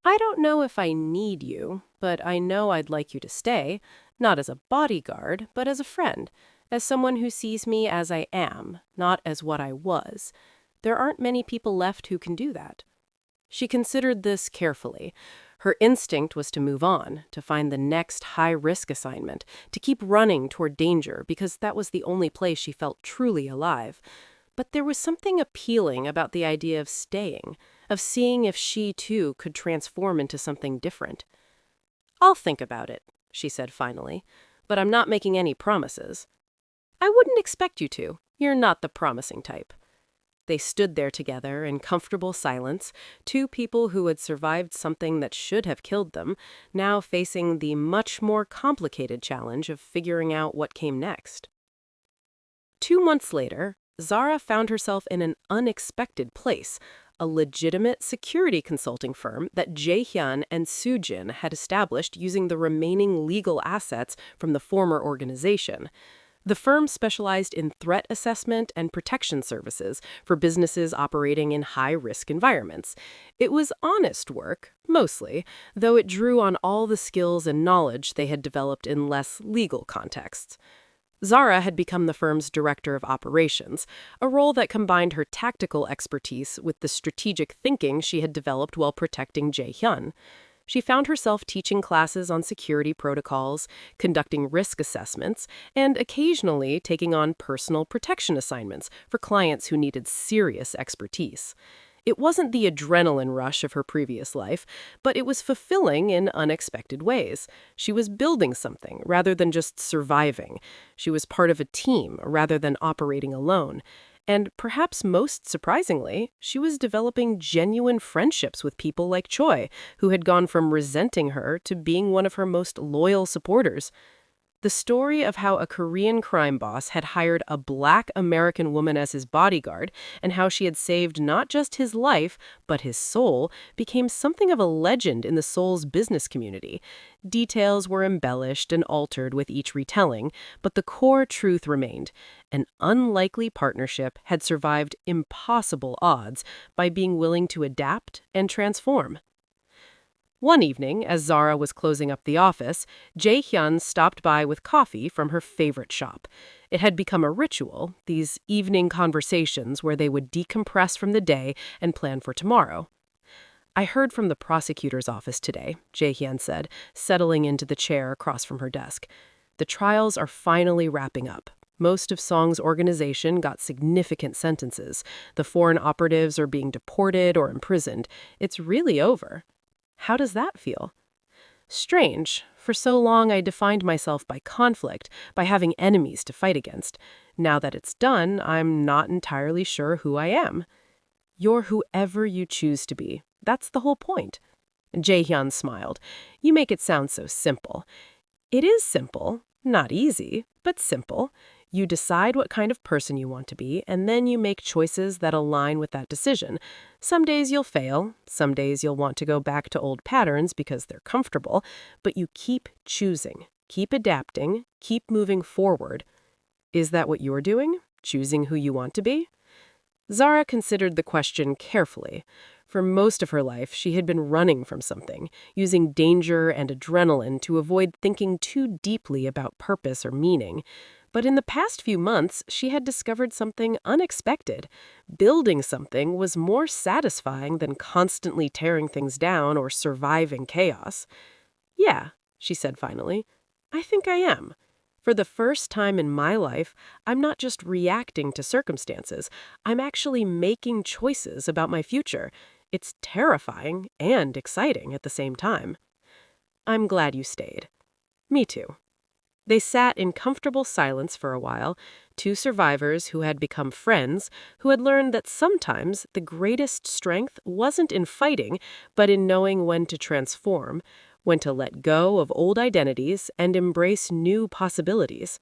A: "I don't know if I need you, but I know I'd like you to stay, not as a bodyguard, but as a friend, as someone who sees me as I am, not as what I was. There aren't many people left who can do that." She considered this carefully. Her instinct was to move on, to find the next high-risk assignment, to keep running toward danger, because that was the only place she felt truly alive. But there was something appealing about the idea of staying, of seeing if she, too, could transform into something different. "I'll think about it," she said finally, "but I'm not making any promises." "I wouldn't expect you to. You're not the promising type." They stood there together in comfortable silence, two people who had survived something that should have killed them, now facing the much more complicated challenge of figuring out what came next. 2 months later, Zara found herself in an unexpected place, a legitimate security consulting firm that Jae-hyun and Jin had established using the remaining legal assets from the former organization. The firm specialized in threat assessment and protection services for businesses operating in high-risk environments. It was honest work, mostly, though it drew on all the skills and knowledge they had developed in less legal contexts. Zara had become the firm's director of operations, a role that combined her tactical expertise with the strategic thinking she had developed while protecting Jae-hyun. She found herself teaching classes on security protocols, conducting risk assessments, and occasionally taking on personal protection assignments for clients who needed serious expertise. It wasn't the adrenaline rush of her previous life, but it was fulfilling in unexpected ways. She was building something rather than just surviving. She was part of a team rather than operating alone. And perhaps most surprisingly, she was developing genuine friendships with people like Choi, who had gone from resenting her to being one of her most loyal supporters.
B: The story of how a Korean crime boss had hired a black American woman as his bodyguard and how she had saved not just his life, but his soul, became something of a legend in the Seoul's business community. Details were embellished and altered with each retelling, but the core truth remained. An unlikely partnership had survived impossible odds by being willing to adapt and transform. One evening, as Zara was closing up the office, Jae-hyun stopped by with coffee from her favorite shop. It had become a ritual, these evening conversations where they would decompress from the day and plan for tomorrow. "I heard from the prosecutor's office today," Jae-hyun said, settling into the chair across from her desk. "The trials are finally wrapping up. Most of Song's organization got significant sentences. The foreign operatives are being deported or imprisoned. It's really over." "How does that feel?" "Strange. For so long I defined myself by conflict, by having enemies to fight against. Now that it's done, I'm not entirely sure who I am." "You're whoever you choose to be. That's the whole point." Jae-hyun smiled. "You make it sound so simple." "It is simple. Not easy, but simple. You decide what kind of person you want to be, and then you make choices that align with that decision. Some days you'll fail, some days you'll want to go back to old patterns because they're comfortable, but you keep choosing, keep adapting, keep moving forward. Is that what you're doing? Choosing who you want to be?" Zara considered the question carefully. For most of her life, she had been running from something, using danger and adrenaline to avoid thinking too deeply about purpose or meaning. But in the past few months, she had discovered something unexpected. Building something was more satisfying than constantly tearing things down or surviving chaos. "Yeah," she said finally, "I think I am. For the first time in my life, I'm not just reacting to circumstances. I'm actually making choices about my future. It's terrifying and exciting at the same time." "I'm glad you stayed." "Me too." They sat in comfortable silence for a while, two survivors who had become friends, who had learned that sometimes the greatest strength wasn't in fighting, but in knowing when to transform, when to let go of old identities and embrace new possibilities.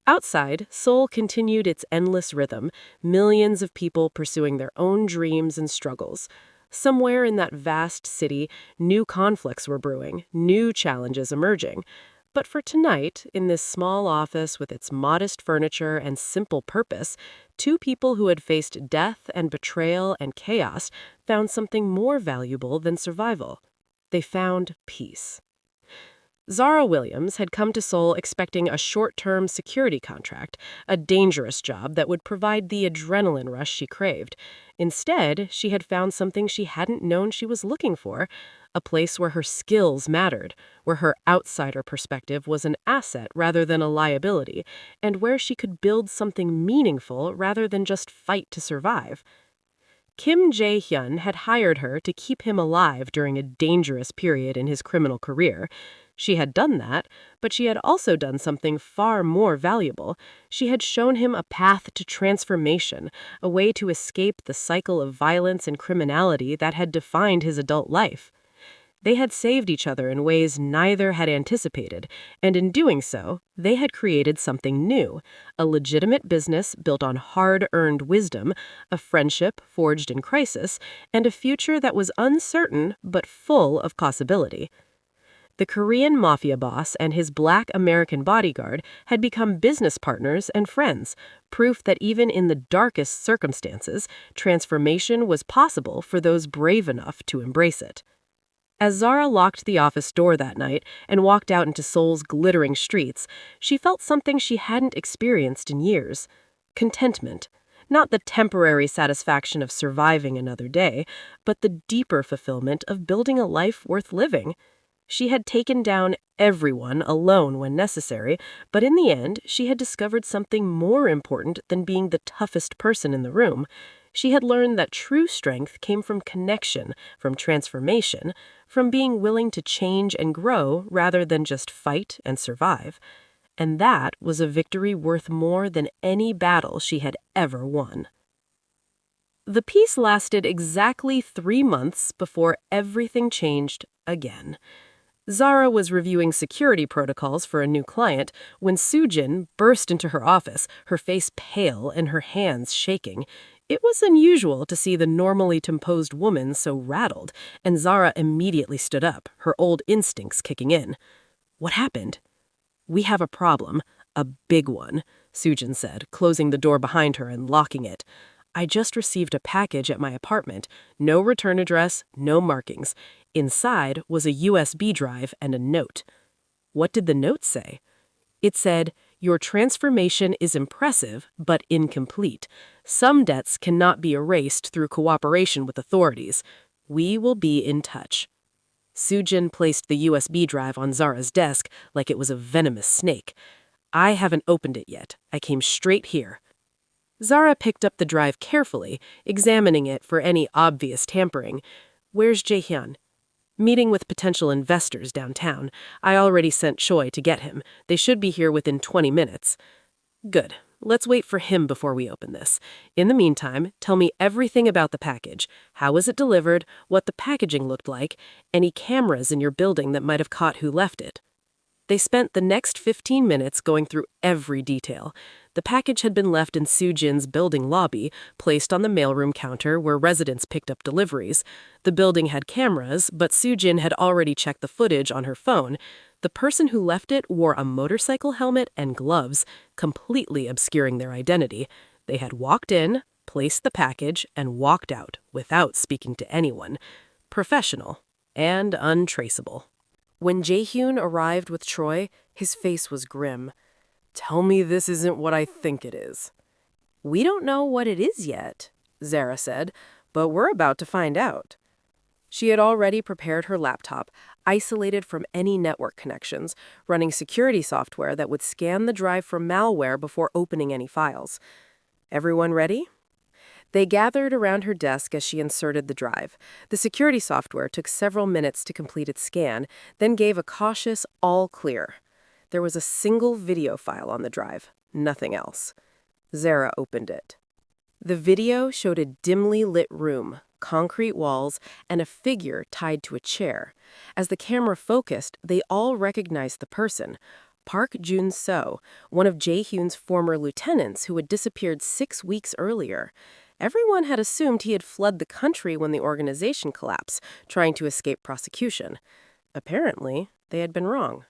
B: Outside, Seoul continued its endless rhythm, millions of people pursuing their own dreams and struggles. Somewhere in that vast city, new conflicts were brewing, new challenges emerging. But for tonight, in this small office with its modest furniture and simple purpose, two people who had faced death and betrayal and chaos found something more valuable than survival. They found peace. Zara Williams had come to Seoul expecting a short-term security contract, a dangerous job that would provide the adrenaline rush she craved. Instead, she had found something she hadn't known she was looking for, a place where her skills mattered, where her outsider perspective was an asset rather than a liability, and where she could build something meaningful rather than just fight to survive. Kim Jae-hyun had hired her to keep him alive during a dangerous period in his criminal career. She had done that, but she had also done something far more valuable. She had shown him a path to transformation, a way to escape the cycle of violence and criminality that had defined his adult life. They had saved each other in ways neither had anticipated, and in doing so, they had created something new, a legitimate business built on hard-earned wisdom, a friendship forged in crisis, and a future that was uncertain but full of possibility. The Korean Mafia boss and his black American bodyguard had become business partners and friends, proof that even in the darkest circumstances, transformation was possible for those brave enough to embrace it. As Zara locked the office door that night and walked out into Seoul's glittering streets, she felt something she hadn't experienced in years: contentment. Not the temporary satisfaction of surviving another day, but the deeper fulfillment of building a life worth living. She had taken down everyone alone when necessary, but in the end, she had discovered something more important than being the toughest person in the room. She had learned that true strength came from connection, from transformation, from being willing to change and grow rather than just fight and survive. And that was a victory worth more than any battle she had ever won. The peace lasted exactly 3 months before everything changed again. Zara was reviewing security protocols for a new client when Sujin burst into her office, her face pale and her hands shaking. It was unusual to see the normally composed woman so rattled, and Zara immediately stood up, her old instincts kicking in. What happened? We have a problem. A big one, Sujin said, closing the door behind her and locking it. I just received a package at my apartment. No return address, no markings. Inside was a USB drive and a note. What did the note say? It said, "Your transformation is impressive, but incomplete. Some debts cannot be erased through cooperation with authorities. We will be in touch." Sujin placed the USB drive on Zara's desk like it was a venomous snake. I haven't opened it yet. I came straight here. Zara picked up the drive carefully, examining it for any obvious tampering. Where's Jaehyun? Meeting with potential investors downtown. I already sent Choi to get him. They should be here within 20 minutes. Good. Let's wait for him before we open this. In the meantime, tell me everything about the package. How was it delivered? What the packaging looked like? Any cameras in your building that might have caught who left it? They spent the next 15 minutes going through every detail. The package had been left in Sujin's building lobby, placed on the mailroom counter where residents picked up deliveries. The building had cameras, but Sujin had already checked the footage on her phone. The person who left it wore a motorcycle helmet and gloves, completely obscuring their identity. They had walked in, placed the package, and walked out without speaking to anyone. Professional and untraceable. When Jaehyun arrived with Troy, his face was grim. Tell me this isn't what I think it is. We don't know what it is yet, Zara said, but we're about to find out. She had already prepared her laptop, isolated from any network connections, running security software that would scan the drive for malware before opening any files. Everyone ready? They gathered around her desk as she inserted the drive. The security software took several minutes to complete its scan, then gave a cautious all clear. There was a single video file on the drive, nothing else. Zara opened it. The video showed a dimly lit room, concrete walls, and a figure tied to a chair. As the camera focused, they all recognized the person. Park Jun-seo, one of Jaehyun's former lieutenants who had disappeared 6 weeks earlier. Everyone had assumed he had fled the country when the organization collapsed, trying to escape prosecution. Apparently, they had been wrong.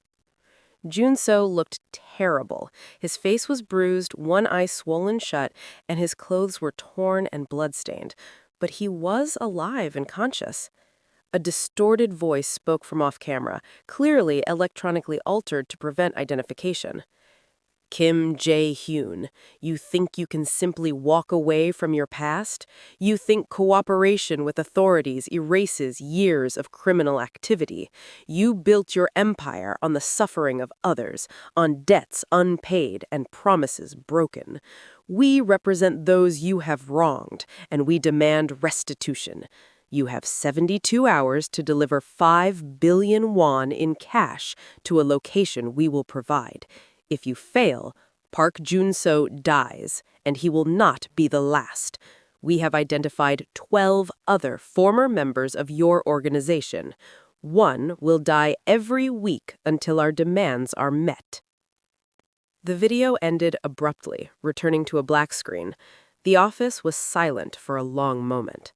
B: Jun-seo looked terrible. His face was bruised, one eye swollen shut, and his clothes were torn and bloodstained. But he was alive and conscious. A distorted voice spoke from off-camera, clearly electronically altered to prevent identification. Kim Jae-hyun, you think you can simply walk away from your past? You think cooperation with authorities erases years of criminal activity? You built your empire on the suffering of others, on debts unpaid and promises broken. We represent those you have wronged, and we demand restitution. You have 72 hours to deliver 5 billion won in cash to a location we will provide. If you fail, Park Jun-seo dies, and he will not be the last. We have identified 12 other former members of your organization. One will die every week until our demands are met. The video ended abruptly, returning to a black screen. The office was silent for a long moment.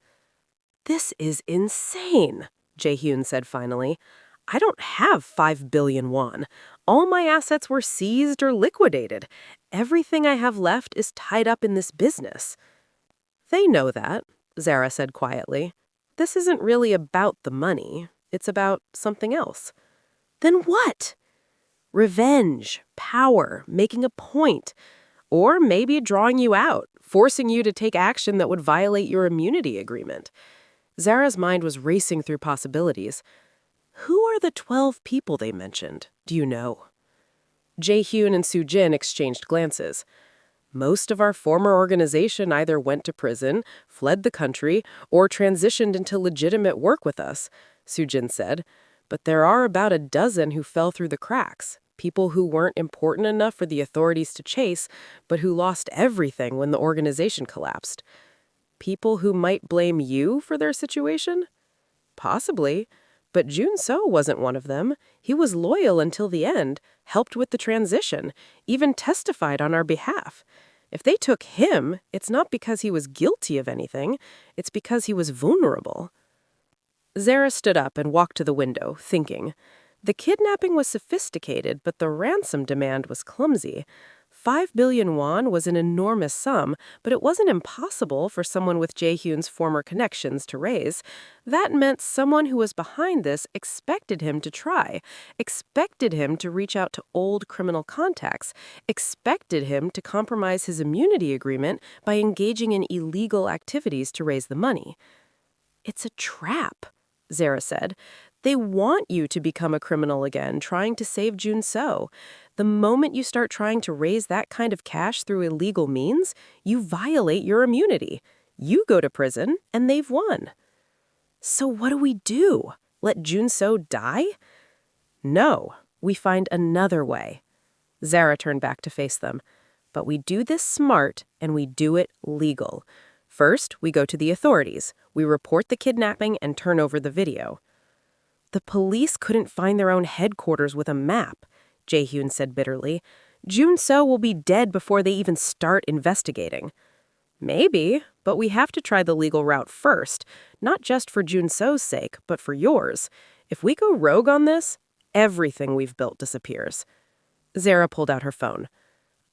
B: This is insane, Jaehyun said finally. I don't have 5 billion won. All my assets were seized or liquidated. Everything I have left is tied up in this business. They know that, Zara said quietly. This isn't really about the money. It's about something else. Then what? Revenge, power, making a point. Or maybe drawing you out, forcing you to take action that would violate your immunity agreement. Zara's mind was racing through possibilities. Who are the 12 people they mentioned? Do you know? Jaehyun and Sujin exchanged glances. Most of our former organization either went to prison, fled the country, or transitioned into legitimate work with us, Sujin said. But there are about a dozen who fell through the cracks, people who weren't important enough for the authorities to chase, but who lost everything when the organization collapsed. People who might blame you for their situation? Possibly.
A: But Junso wasn't one of them. He was loyal until the end, helped with the transition, even testified on our behalf. If they took him, it's not because he was guilty of anything, it's because he was vulnerable. Zara stood up and walked to the window, thinking. The kidnapping was sophisticated, but the ransom demand was clumsy. 5 billion won was an enormous sum, but it wasn't impossible for someone with Jae-hyun's former connections to raise. That meant someone who was behind this expected him to try, expected him to reach out to old criminal contacts, expected him to compromise his immunity agreement by engaging in illegal activities to raise the money. It's a trap, Zara said. They want you to become a criminal again, trying to save Junso. The moment you start trying to raise that kind of cash through illegal means, you violate your immunity. You go to prison, and they've won. So what do we do? Let Junso die? No, we find another way. Zara turned back to face them. But we do this smart, and we do it legal. First, we go to the authorities. We report the kidnapping and turn over the video. The police couldn't find their own headquarters with a map, Jae-hyun said bitterly. Junso will be dead before they even start investigating. Maybe, but we have to try the legal route first, not just for Junso's sake, but for yours. If we go rogue on this, everything we've built disappears. Zara pulled out her phone.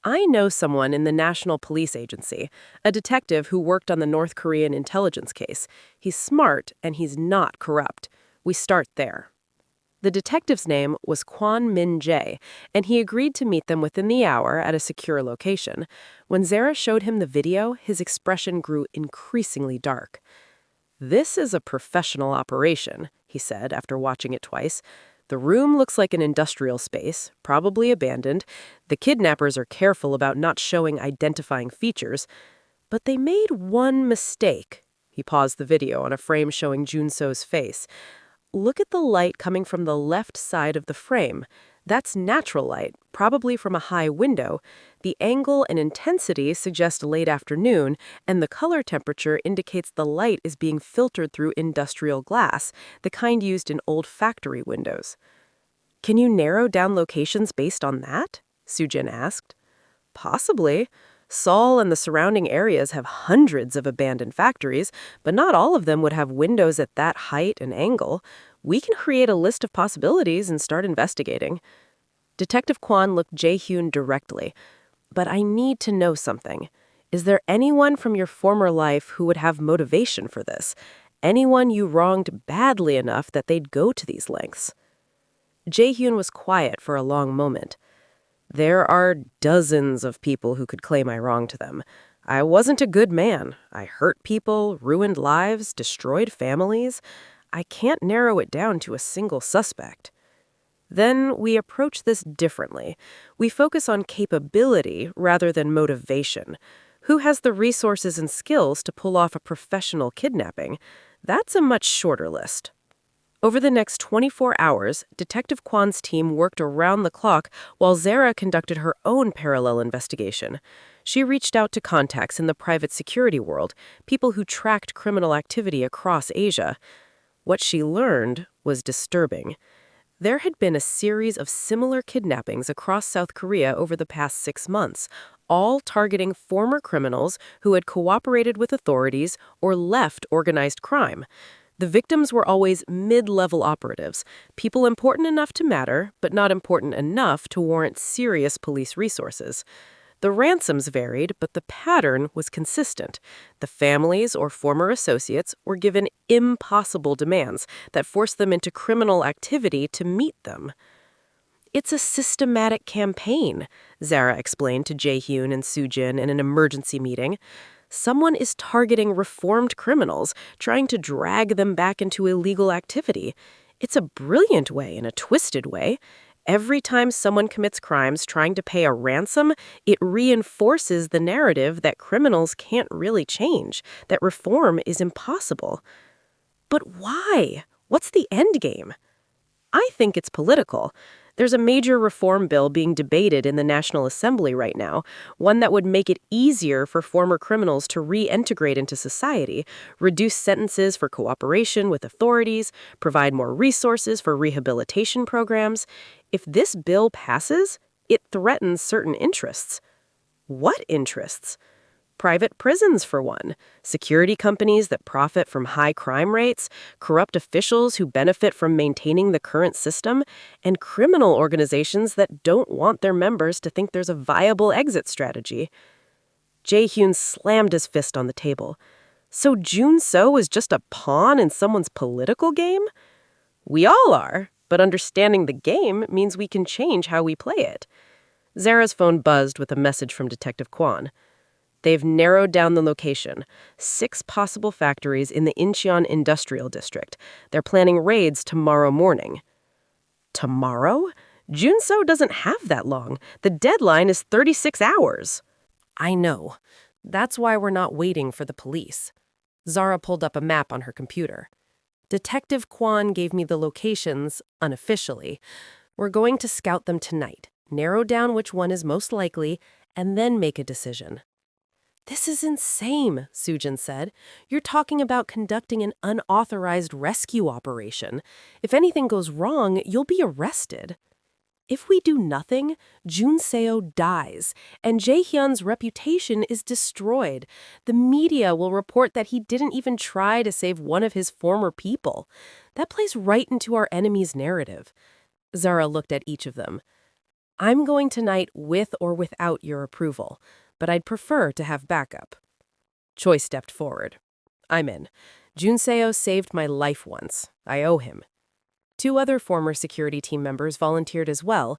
A: I know someone in the National Police Agency, a detective who worked on the North Korean intelligence case. He's smart, and he's not corrupt. We start there. The detective's name was Kwon Min-jae, and he agreed to meet them within the hour at a secure location. When Zara showed him the video, his expression grew increasingly dark. This is a professional operation, he said after watching it twice. The room looks like an industrial space, probably abandoned. The kidnappers are careful about not showing identifying features. But they made one mistake. He paused the video on a frame showing Junso's face. Look at the light coming from the left side of the frame. That's natural light, probably from a high window. The angle and intensity suggest late afternoon, and the color temperature indicates the light is being filtered through industrial glass, the kind used in old factory windows. Can you narrow down locations based on that? Soo-jin asked. Possibly. Seoul and the surrounding areas have hundreds of abandoned factories, but not all of them would have windows at that height and angle. We can create a list of possibilities and start investigating. Detective Kwon looked Jae-hyun directly. But I need to know something. Is there anyone from your former life who would have motivation for this? Anyone you wronged badly enough that they'd go to these lengths? Jae-hyun was quiet for a long moment. There are dozens of people who could claim I wronged them. I wasn't a good man. I hurt people, ruined lives, destroyed families. I can't narrow it down to a single suspect. Then we approach this differently. We focus on capability rather than motivation. Who has the resources and skills to pull off a professional kidnapping? That's a much shorter list. Over the next 24 hours, Detective Kwon's team worked around the clock while Zara conducted her own parallel investigation. She reached out to contacts in the private security world, people who tracked criminal activity across Asia. What she learned was disturbing. There had been a series of similar kidnappings across South Korea over the past 6 months, all targeting former criminals who had cooperated with authorities or left organized crime. The victims were always mid-level operatives, people important enough to matter, but not important enough to warrant serious police resources. The ransoms varied, but the pattern was consistent. The families or former associates were given impossible demands that forced them into criminal activity to meet them. It's a systematic campaign, Zara explained to Jae-hyun and Soo-jin in an emergency meeting. Someone is targeting reformed criminals, trying to drag them back into illegal activity. It's a brilliant way in a twisted way. Every time someone commits crimes trying to pay a ransom, it reinforces the narrative that criminals can't really change, that reform is impossible. But why? What's the end game? I think it's political.
B: There's a major reform bill being debated in the National Assembly right now, one that would make it easier for former criminals to reintegrate into society, reduce sentences for cooperation with authorities, provide more resources for rehabilitation programs. If this bill passes, it threatens certain interests. What interests? Private prisons, for one, security companies that profit from high crime rates, corrupt officials who benefit from maintaining the current system, and criminal organizations that don't want their members to think there's a viable exit strategy. Jae-hyun slammed his fist on the table. So Jun So is just a pawn in someone's political game? We all are, but understanding the game means we can change how we play it. Zara's phone buzzed with a message from Detective Kwan. They've narrowed down the location. 6 possible factories in the Incheon Industrial District. They're planning raids tomorrow morning. Tomorrow? Junso doesn't have that long. The deadline is 36 hours.
A: I know. That's why we're not waiting for the police. Zara pulled up a map on her computer. Detective Kwan gave me the locations, unofficially. We're going to scout them tonight, narrow down which one is most likely, and then make a decision. This is insane, Sujin said. You're talking about conducting an unauthorized rescue operation. If anything goes wrong, you'll be arrested. If we do nothing, Jun Seo dies, and Jae-hyun's reputation is destroyed. The media will report that he didn't even try to save one of his former people. That plays right into our enemy's narrative. Zara looked at each of them. I'm going tonight with or without your approval, but I'd prefer to have backup. Choi stepped forward. I'm in. Jun Seo saved my life once. I owe him. 2 other former security team members volunteered as well.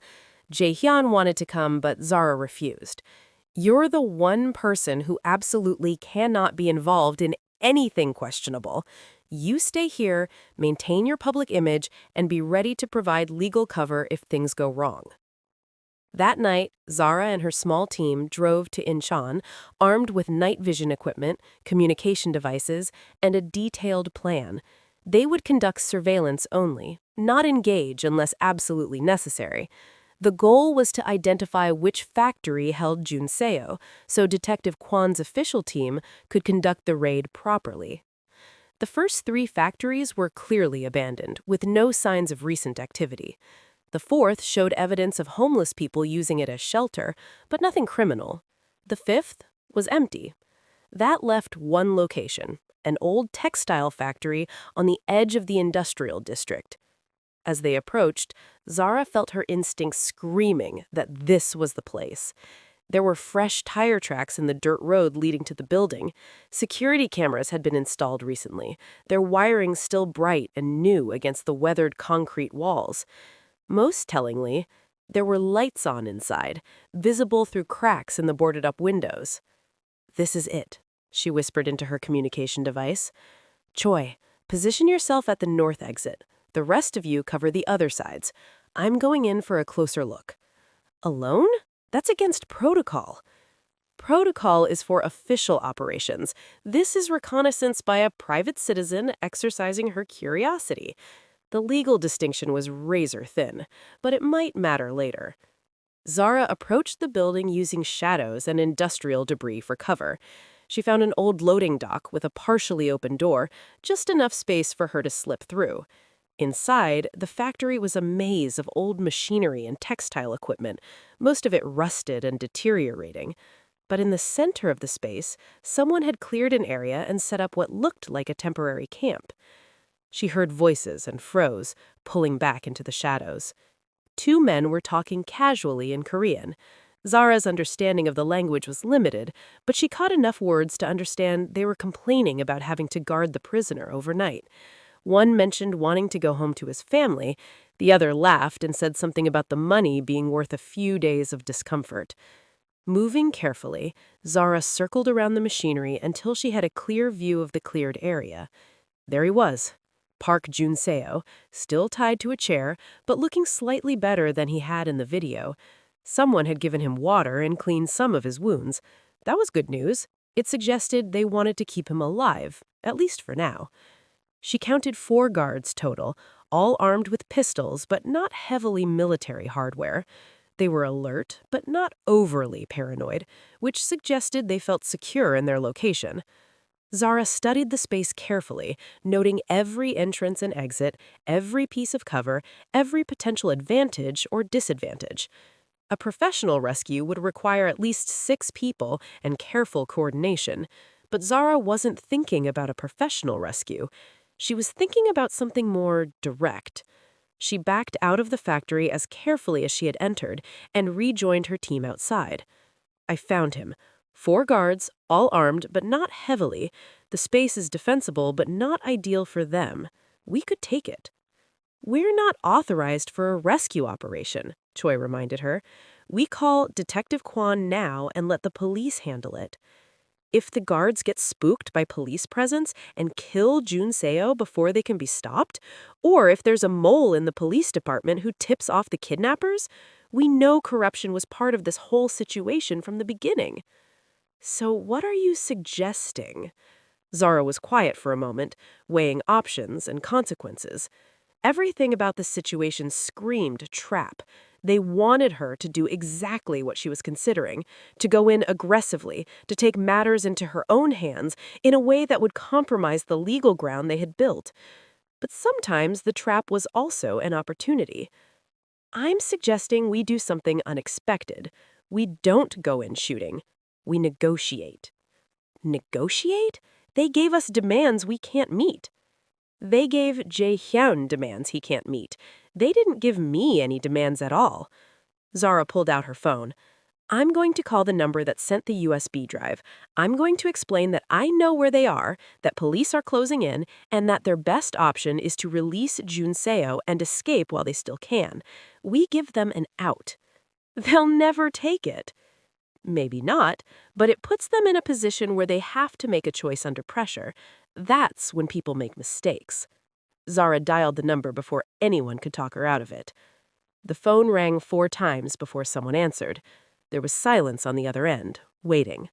A: Jae-hyun wanted to come, but Zara refused. You're the one person who absolutely cannot be involved in anything questionable. You stay here, maintain your public image, and be ready to provide legal cover if things go wrong. That night, Zara and her small team drove to Incheon, armed with night vision equipment, communication devices, and a detailed plan. They would conduct surveillance only, not engage unless absolutely necessary. The goal was to identify which factory held Jun Seo, so Detective Kwan's official team could conduct the raid properly. The first 3 factories were clearly abandoned, with no signs of recent activity. The 4th showed evidence of homeless people using it as shelter, but nothing criminal. The 5th was empty. That left one location, an old textile factory on the edge of the industrial district. As they approached, Zara felt her instincts screaming that this was the place. There were fresh tire tracks in the dirt road leading to the building. Security cameras had been installed recently, their wiring still bright and new against the weathered concrete walls. Most tellingly, there were lights on inside, visible through cracks in the boarded-up windows. This is it, she whispered into her communication device. Choi, position yourself at the north exit. The rest of you cover the other sides. I'm going in for a closer look. Alone? That's against protocol. Protocol is for official operations. This is reconnaissance by a private citizen exercising her curiosity. The legal distinction was razor thin, but it might matter later. Zara approached the building using shadows and industrial debris for cover. She found an old loading dock with a partially open door, just enough space for her to slip through. Inside, the factory was a maze of old machinery and textile equipment, most of it rusted and deteriorating. But in the center of the space, someone had cleared an area and set up what looked like a temporary camp. She heard voices and froze, pulling back into the shadows. 2 men were talking casually in Korean. Zara's understanding of the language was limited, but she caught enough words to understand they were complaining about having to guard the prisoner overnight. One mentioned wanting to go home to his family. The other laughed and said something about the money being worth a few days of discomfort. Moving carefully, Zara circled around the machinery until she had a clear view of the cleared area. There he was, Park Jun-seo, still tied to a chair, but looking slightly better than he had in the video. Someone had given him water and cleaned some of his wounds. That was good news. It suggested they wanted to keep him alive, at least for now. She counted 4 guards total,
B: all armed with pistols but not heavily military hardware. They were alert but not overly paranoid, which suggested they felt secure in their location. Zara studied the space carefully, noting every entrance and exit, every piece of cover, every potential advantage or disadvantage. A professional rescue would require at least 6 people and careful coordination, but Zara wasn't thinking about a professional rescue. She was thinking about something more direct. She backed out of the factory as carefully as she had entered and rejoined her team outside. I found him. 4 guards, all armed but not heavily. The space is defensible but not ideal for them. We could take it. We're not authorized for a rescue operation, Choi reminded her. We call Detective Kwan now and let the police handle it. If the guards get spooked by police presence and kill Jun Seo before they can be stopped, or if there's a mole in the police department who tips off the kidnappers, we know corruption was part of this whole situation from the beginning. So what are you suggesting? Zara was quiet for a moment, weighing options and consequences. Everything about the situation screamed trap. They wanted her to do exactly what she was considering, to go in aggressively, to take matters into her own hands in a way that would compromise the legal ground they had built. But sometimes the trap was also an opportunity. I'm suggesting we do something unexpected. We don't go in shooting. We negotiate. Negotiate? They gave us demands we can't meet. They gave Jae Hyun demands he can't meet. They didn't give me any demands at all. Zara pulled out her phone. I'm going to call the number that sent the USB drive. I'm going to explain that I know where they are, that police are closing in, and that their best option is to release Jun Seo and escape while they still can. We give them an out. They'll never take it. Maybe not, but it puts them in a position where they have to make a choice under pressure. That's when people make mistakes. Zara dialed the number before anyone could talk her out of it. The phone rang 4 times before someone answered. There was silence on the other end, waiting.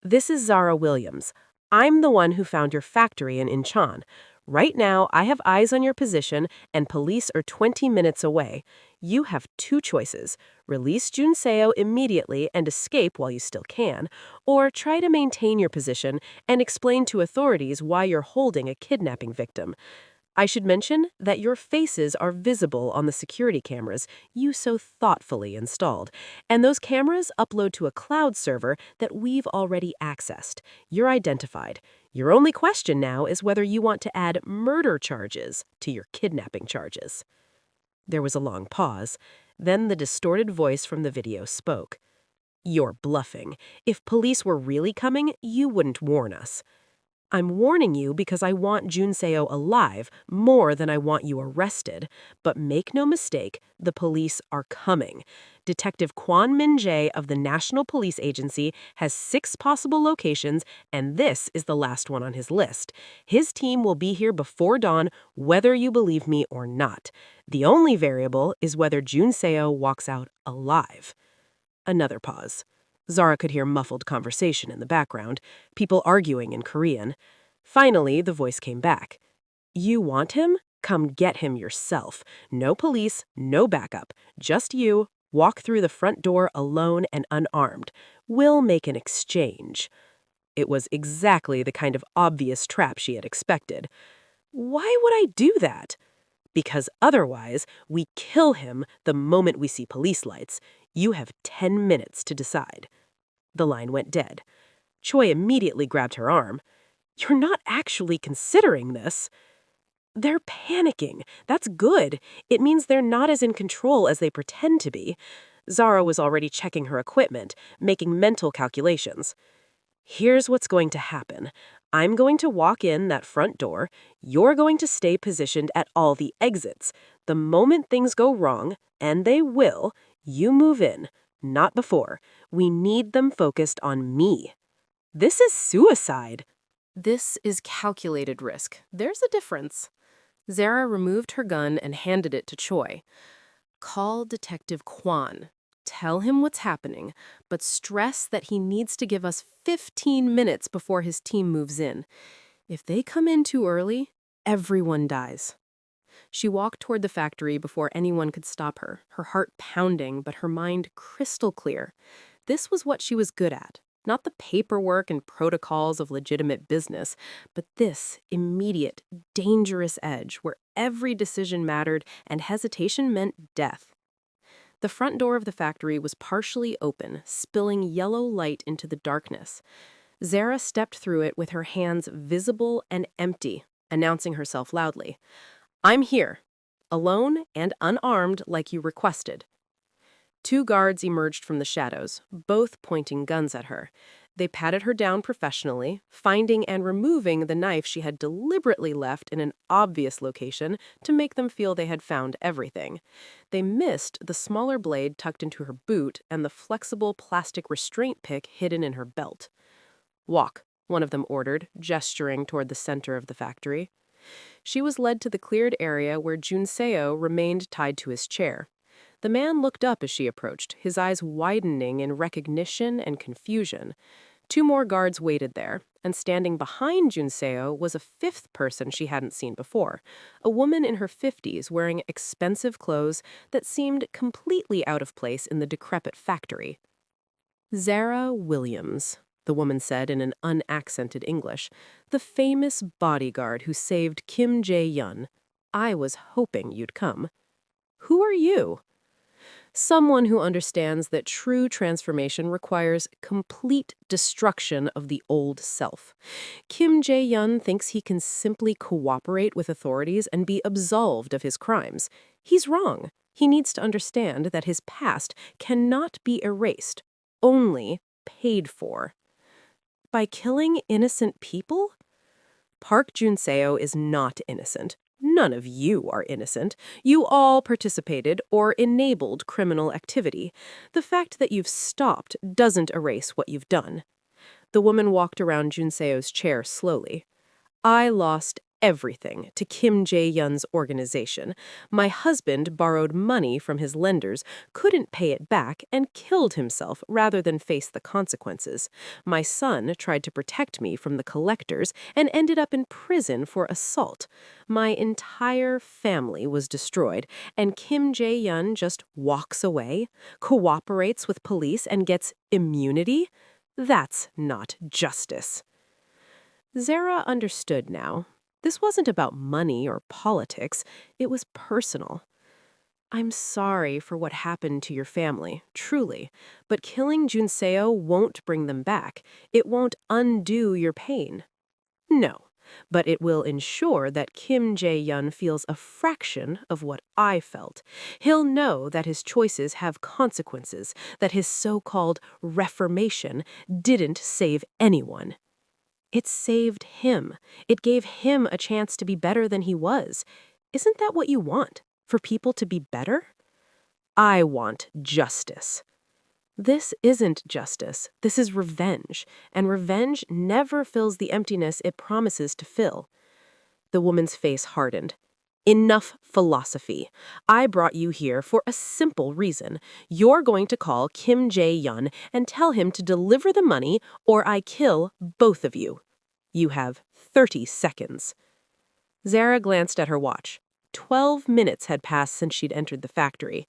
B: This is Zara Williams. I'm the one who found your factory in Incheon. Right now, I have eyes on your position, and police are 20 minutes away. You have 2 choices. Release Jun Seo immediately and escape while you still can, or try to maintain your position and explain to authorities why you're holding a kidnapping victim. I should mention that your faces are visible on the security cameras you so thoughtfully installed, and those cameras upload to a cloud server that we've already accessed. You're identified. Your only question now is whether you want to add murder charges to your kidnapping charges. There was a long pause. Then the distorted voice from the video spoke. You're bluffing. If police were really coming, you wouldn't warn us. I'm warning you because I want Jun Seo alive more than I want you arrested. But make no mistake, the police are coming. Detective Kwon Min-jae of the National Police Agency has 6 possible locations, and this is the last one on his list. His team will be here before dawn, whether you believe me or not. The only variable is whether Jun Seo walks out alive. Another pause. Zara could hear muffled conversation in the background, people arguing in Korean. Finally, the voice came back. You want him? Come get him yourself. No police, no backup. Just you. Walk through the front door alone and unarmed. We'll make an exchange. It was exactly the kind of obvious trap she had expected. Why would I do that? Because otherwise, we kill him the moment we see police lights. You have 10 minutes to decide. The line went dead. Choi immediately grabbed her arm. You're not actually considering this. They're panicking. That's good. It means they're not as in control as they pretend to be. Zara was already checking her equipment, making mental calculations. Here's what's going to happen. I'm going to walk in that front door. You're going to stay positioned at all the exits. The moment things go wrong, and they will, you move in. Not before. We need them focused on me. This is suicide.
A: This is calculated risk. There's a difference. Zara removed her gun and handed it to Choi. Call Detective Kwan. Tell him what's happening, but stress that he needs to give us 15 minutes before his team moves in. If they come in too early, everyone dies. She walked toward the factory before anyone could stop her, her heart pounding but her mind crystal clear. This was what she was good at. Not the paperwork and protocols of legitimate business, but this immediate, dangerous edge where every decision mattered and hesitation meant death. The front door of the factory was partially open, spilling yellow light into the darkness. Zara stepped through it with her hands visible and empty, announcing herself loudly. I'm here, alone and unarmed like you requested. Two guards emerged from the shadows, both pointing guns at her. They patted her down professionally, finding and removing the knife she had deliberately left in an obvious location to make them feel they had found everything. They missed the smaller blade tucked into her boot and the flexible plastic restraint pick hidden in her belt. Walk, one of them ordered, gesturing toward the center of the factory. She was led to the cleared area where Junseo remained tied to his chair. The man looked up as she approached, his eyes widening in recognition and confusion. Two more guards waited there, and standing behind Junseo was a fifth person she hadn't seen before, a woman in her 50s wearing expensive clothes that seemed completely out of place in the decrepit factory. Zara Williams, the woman said in an unaccented English, the famous bodyguard who saved Kim Jae-yun. I was hoping you'd come. Who are you? Someone who understands that true transformation requires complete destruction of the old self. Kim Jae-yun thinks he can simply cooperate with authorities and be absolved of his crimes. He's wrong. He needs to understand that his past cannot be erased, only paid for. By killing innocent people? Park Junseo is not innocent. None of you are innocent. You all participated or enabled criminal activity. The fact that you've stopped doesn't erase what you've done. The woman walked around Junseo's chair slowly. I lost everything to Kim Jae-yun's organization. My husband borrowed money from his lenders, couldn't pay it back, and killed himself rather than face the consequences. My son tried to protect me from the collectors and ended up in prison for assault. My entire family was destroyed, and Kim Jae-yun just walks away, cooperates with police, and gets immunity? That's not justice. Zara understood now. This wasn't about money or politics. It was personal. I'm sorry for what happened to your family, truly, but killing Junseo won't bring them back. It won't undo your pain. No, but it will ensure that Kim Jae-yun feels a fraction of what I felt. He'll know that his choices have consequences, that his so-called reformation didn't save anyone. It saved him. It gave him a chance to be better than he was. Isn't that what you want? For people to be better? I want justice. This isn't justice. This is revenge. And revenge never fills the emptiness it promises to fill. The woman's face hardened. Enough philosophy. I brought you here for a simple reason. You're going to call Kim Jae-yun and tell him to deliver the money or I kill both of you. You have 30 seconds. Zara glanced at her watch. 12 minutes had passed since she'd entered the factory.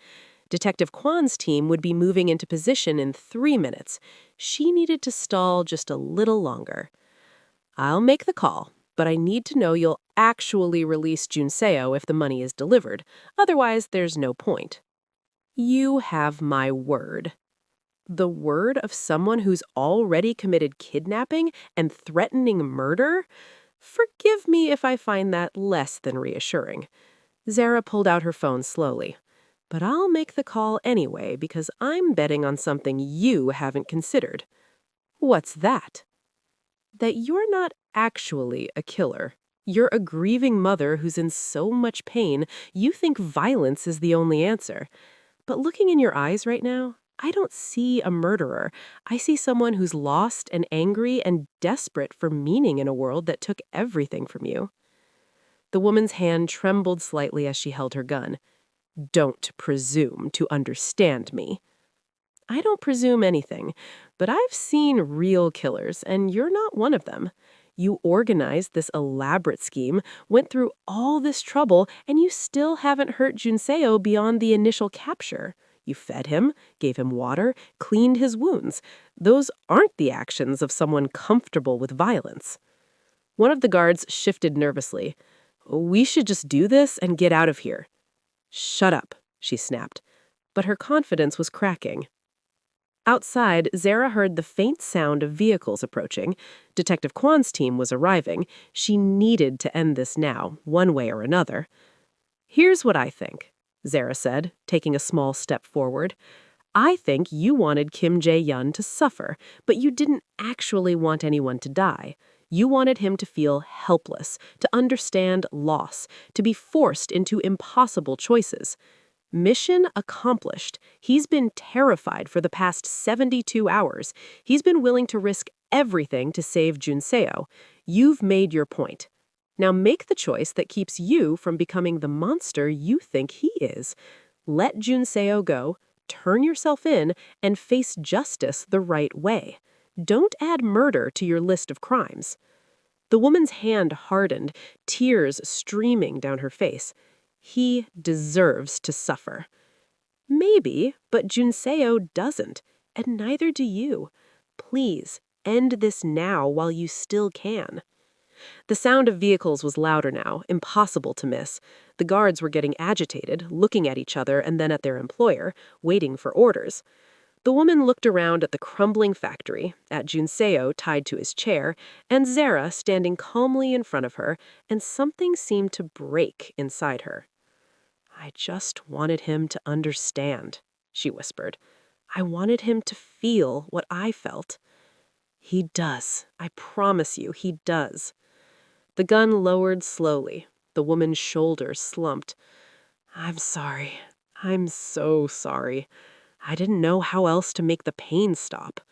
A: Detective Kwan's team would be moving into position in 3 minutes. She needed to stall just a little longer. I'll make the call, but I need to know you'll actually release Junseo if the money is delivered. Otherwise, there's no point. You have my word. The word of someone who's already committed kidnapping and threatening murder? Forgive me if I find that less than reassuring. Zara pulled out her phone slowly. But I'll make the call anyway because I'm betting on something you haven't considered. What's that? That you're not actually a killer. You're a grieving mother who's in so much pain, you think violence is the only answer. But looking in your eyes right now, I don't see a murderer. I see someone who's lost and angry and desperate for meaning in a world that took everything from you. The woman's hand trembled slightly as she held her gun. Don't presume to understand me. I don't presume anything, but I've seen real killers, and you're not one of them.
B: You organized this elaborate scheme, went through all this trouble, and you still haven't hurt Junseo beyond the initial capture. You fed him, gave him water, cleaned his wounds. Those aren't the actions of someone comfortable with violence. One of the guards shifted nervously. We should just do this and get out of here. Shut up, she snapped. But her confidence was cracking. Outside, Zara heard the faint sound of vehicles approaching. Detective Kwan's team was arriving. She needed to end this now, one way or another. Here's what I think, Zara said, taking a small step forward. I think you wanted Kim Jae-yun to suffer, but you didn't actually want anyone to die. You wanted him to feel helpless, to understand loss, to be forced into impossible choices. Mission accomplished. He's been terrified for the past 72 hours. He's been willing to risk everything to save Junseo. You've made your point. Now make the choice that keeps you from becoming the monster you think he is. Let Junseo go, turn yourself in, and face justice the right way. Don't add murder to your list of crimes. The woman's hand hardened, tears streaming down her face. He deserves to suffer. Maybe, but Junseo doesn't, and neither do you. Please, end this now while you still can. The sound of vehicles was louder now, impossible to miss. The guards were getting agitated, looking at each other and then at their employer, waiting for orders. The woman looked around at the crumbling factory, at Junseo tied to his chair, and Zara standing calmly in front of her, and something seemed to break inside her. I just wanted him to understand, she whispered. I wanted him to feel what I felt. He does. I promise you, he does. The gun lowered slowly. The woman's shoulders slumped. I'm sorry. I'm so sorry. I didn't know how else to make the pain stop.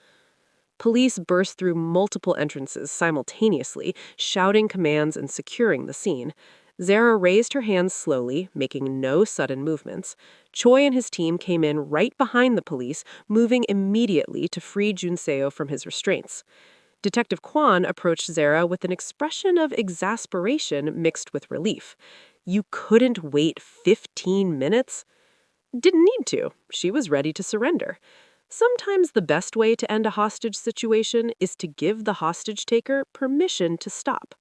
B: Police burst through multiple entrances simultaneously, shouting commands and securing the scene. Zara raised her hands slowly, making no sudden movements. Choi and his team came in right behind the police, moving immediately to free Junseo from his restraints. Detective Kwan approached Zara with an expression of exasperation mixed with relief. You couldn't wait 15 minutes? Didn't need to. She was ready to surrender. Sometimes the best way to end a hostage situation is to give the hostage taker permission to stop.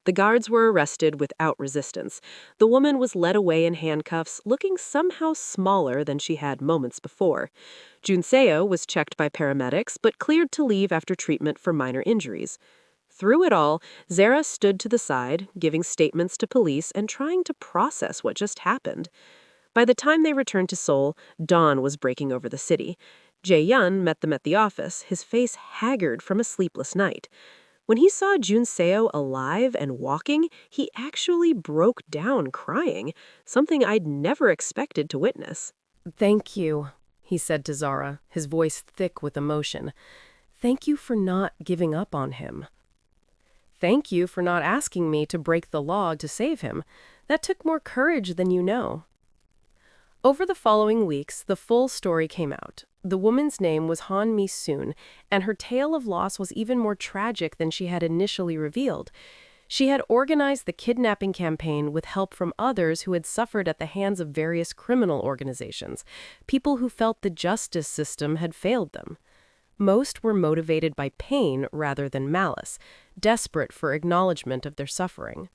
B: The guards were arrested without resistance. The woman was led away in handcuffs, looking somehow smaller than she had moments before. Junseo was checked by paramedics, but cleared to leave after treatment for minor injuries. Through it all, Zara stood to the side, giving statements to police and trying to process what just happened. By the time they returned to Seoul, dawn was breaking over the city. Jae-yun met them at the office, his face haggard from a sleepless night. When he saw Junseo alive and walking, he actually broke down crying, something I'd never expected to witness.
A: Thank you, he said to Zara, his voice thick with emotion. Thank you for not giving up on him. Thank you for not asking me to break the law to save him. That took more courage than you know. Over the following weeks, the full story came out. The woman's name was Han Mi-soon, and her tale of loss was even more tragic than she had initially revealed. She had organized the kidnapping campaign with help from others who had suffered at the hands of various criminal organizations, people who felt the justice system had failed them. Most were motivated by pain rather than malice, desperate for acknowledgement of their suffering.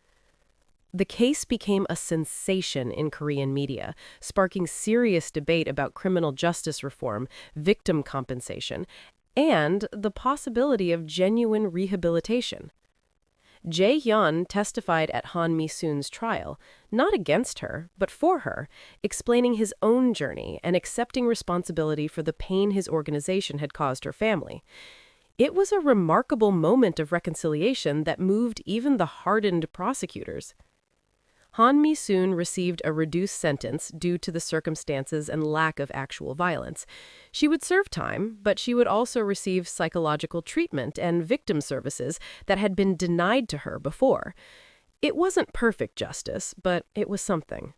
A: The case became a sensation in Korean media, sparking serious debate about criminal justice reform, victim compensation, and the possibility of genuine rehabilitation. Jae-hyun testified at Han Mi-soon's trial, not against her, but for her, explaining his own journey and accepting responsibility for the pain his organization had caused her family. It was a remarkable moment of reconciliation that moved even the hardened prosecutors. Han Mi-soon received a reduced sentence due to the circumstances and lack of actual violence. She would serve time, but she would also receive psychological treatment and victim services that had been denied to her before. It wasn't perfect justice, but it was something.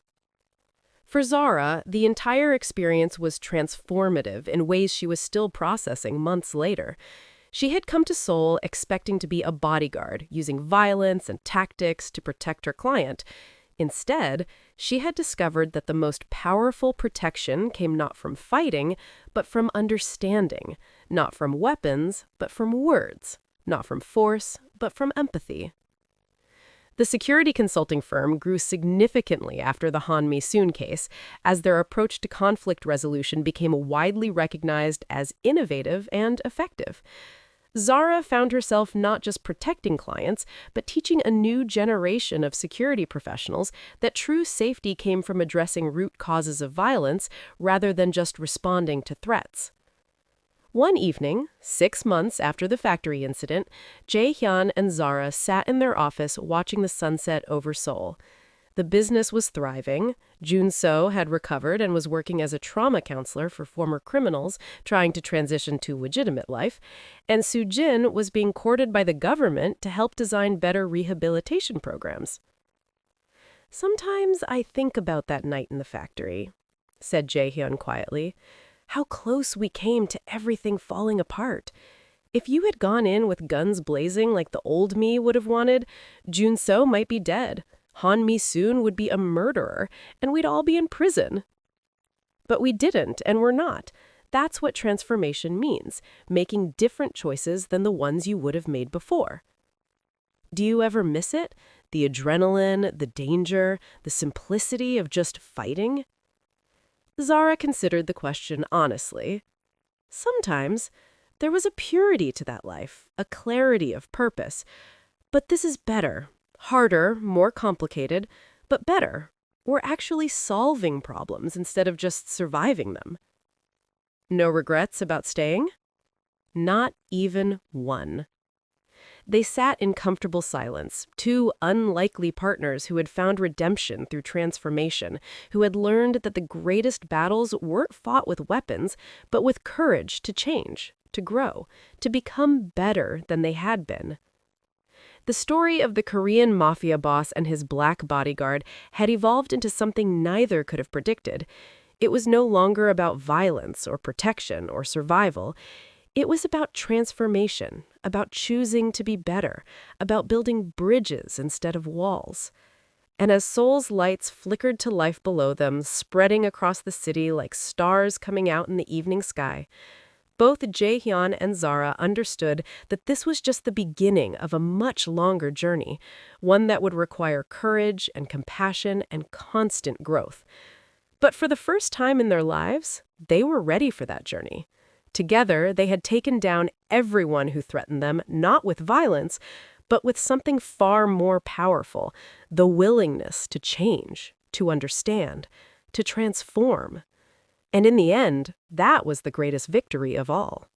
A: For Zara, the entire experience was transformative in ways she was still processing months later.
B: She had come to Seoul expecting to be a bodyguard, using violence and tactics to protect her client. Instead, she had discovered that the most powerful protection came not from fighting, but from understanding, not from weapons, but from words, not from force, but from empathy. The security consulting firm grew significantly after the Han Mi-soon case, as their approach to conflict resolution became widely recognized as innovative and effective. Zara found herself not just protecting clients, but teaching a new generation of security professionals that true safety came from addressing root causes of violence rather than just responding to threats. One evening, 6 months after the factory incident, Jae-hyun and Zara sat in their office watching the sunset over Seoul. The business was thriving. Jun-so had recovered and was working as a trauma counselor for former criminals trying to transition to legitimate life, and Soo-jin was being courted by the government to help design better rehabilitation programs. "Sometimes I think about that night in the factory," said Jae-hyun quietly. "How close we came to everything falling apart. If you had gone in with guns blazing like the old me would have wanted, Jun-so might be dead. Han Mi-soon would be a murderer, and we'd all be in prison. But we didn't, and we're not. That's what transformation means, making different choices than the ones you would have made before." Do you ever miss it? The adrenaline, the danger, the simplicity of just fighting? Zara considered the question honestly. Sometimes there was a purity to that life, a clarity of purpose. But this is better. Harder, more complicated, but better. We're actually solving problems instead of just surviving them. No regrets about staying? Not even one. They sat in comfortable silence, two unlikely partners who had found redemption through transformation, who had learned that the greatest battles weren't fought with weapons, but with courage to change, to grow, to become better than they had been. The story of the Korean Mafia boss and his black bodyguard had evolved into something neither could have predicted. It was no longer about violence or protection or survival. It was about transformation, about choosing to be better, about building bridges instead of walls. And as Seoul's lights flickered to life below them, spreading across the city like stars coming out in the evening sky, both Jae-hyun and Zara understood that this was just the beginning of a much longer journey, one that would require courage and compassion and constant growth. But for the first time in their lives, they were ready for that journey. Together, they had taken down everyone who threatened them, not with violence, but with something far more powerful, the willingness to change, to understand, to transform. And in the end, that was the greatest victory of all.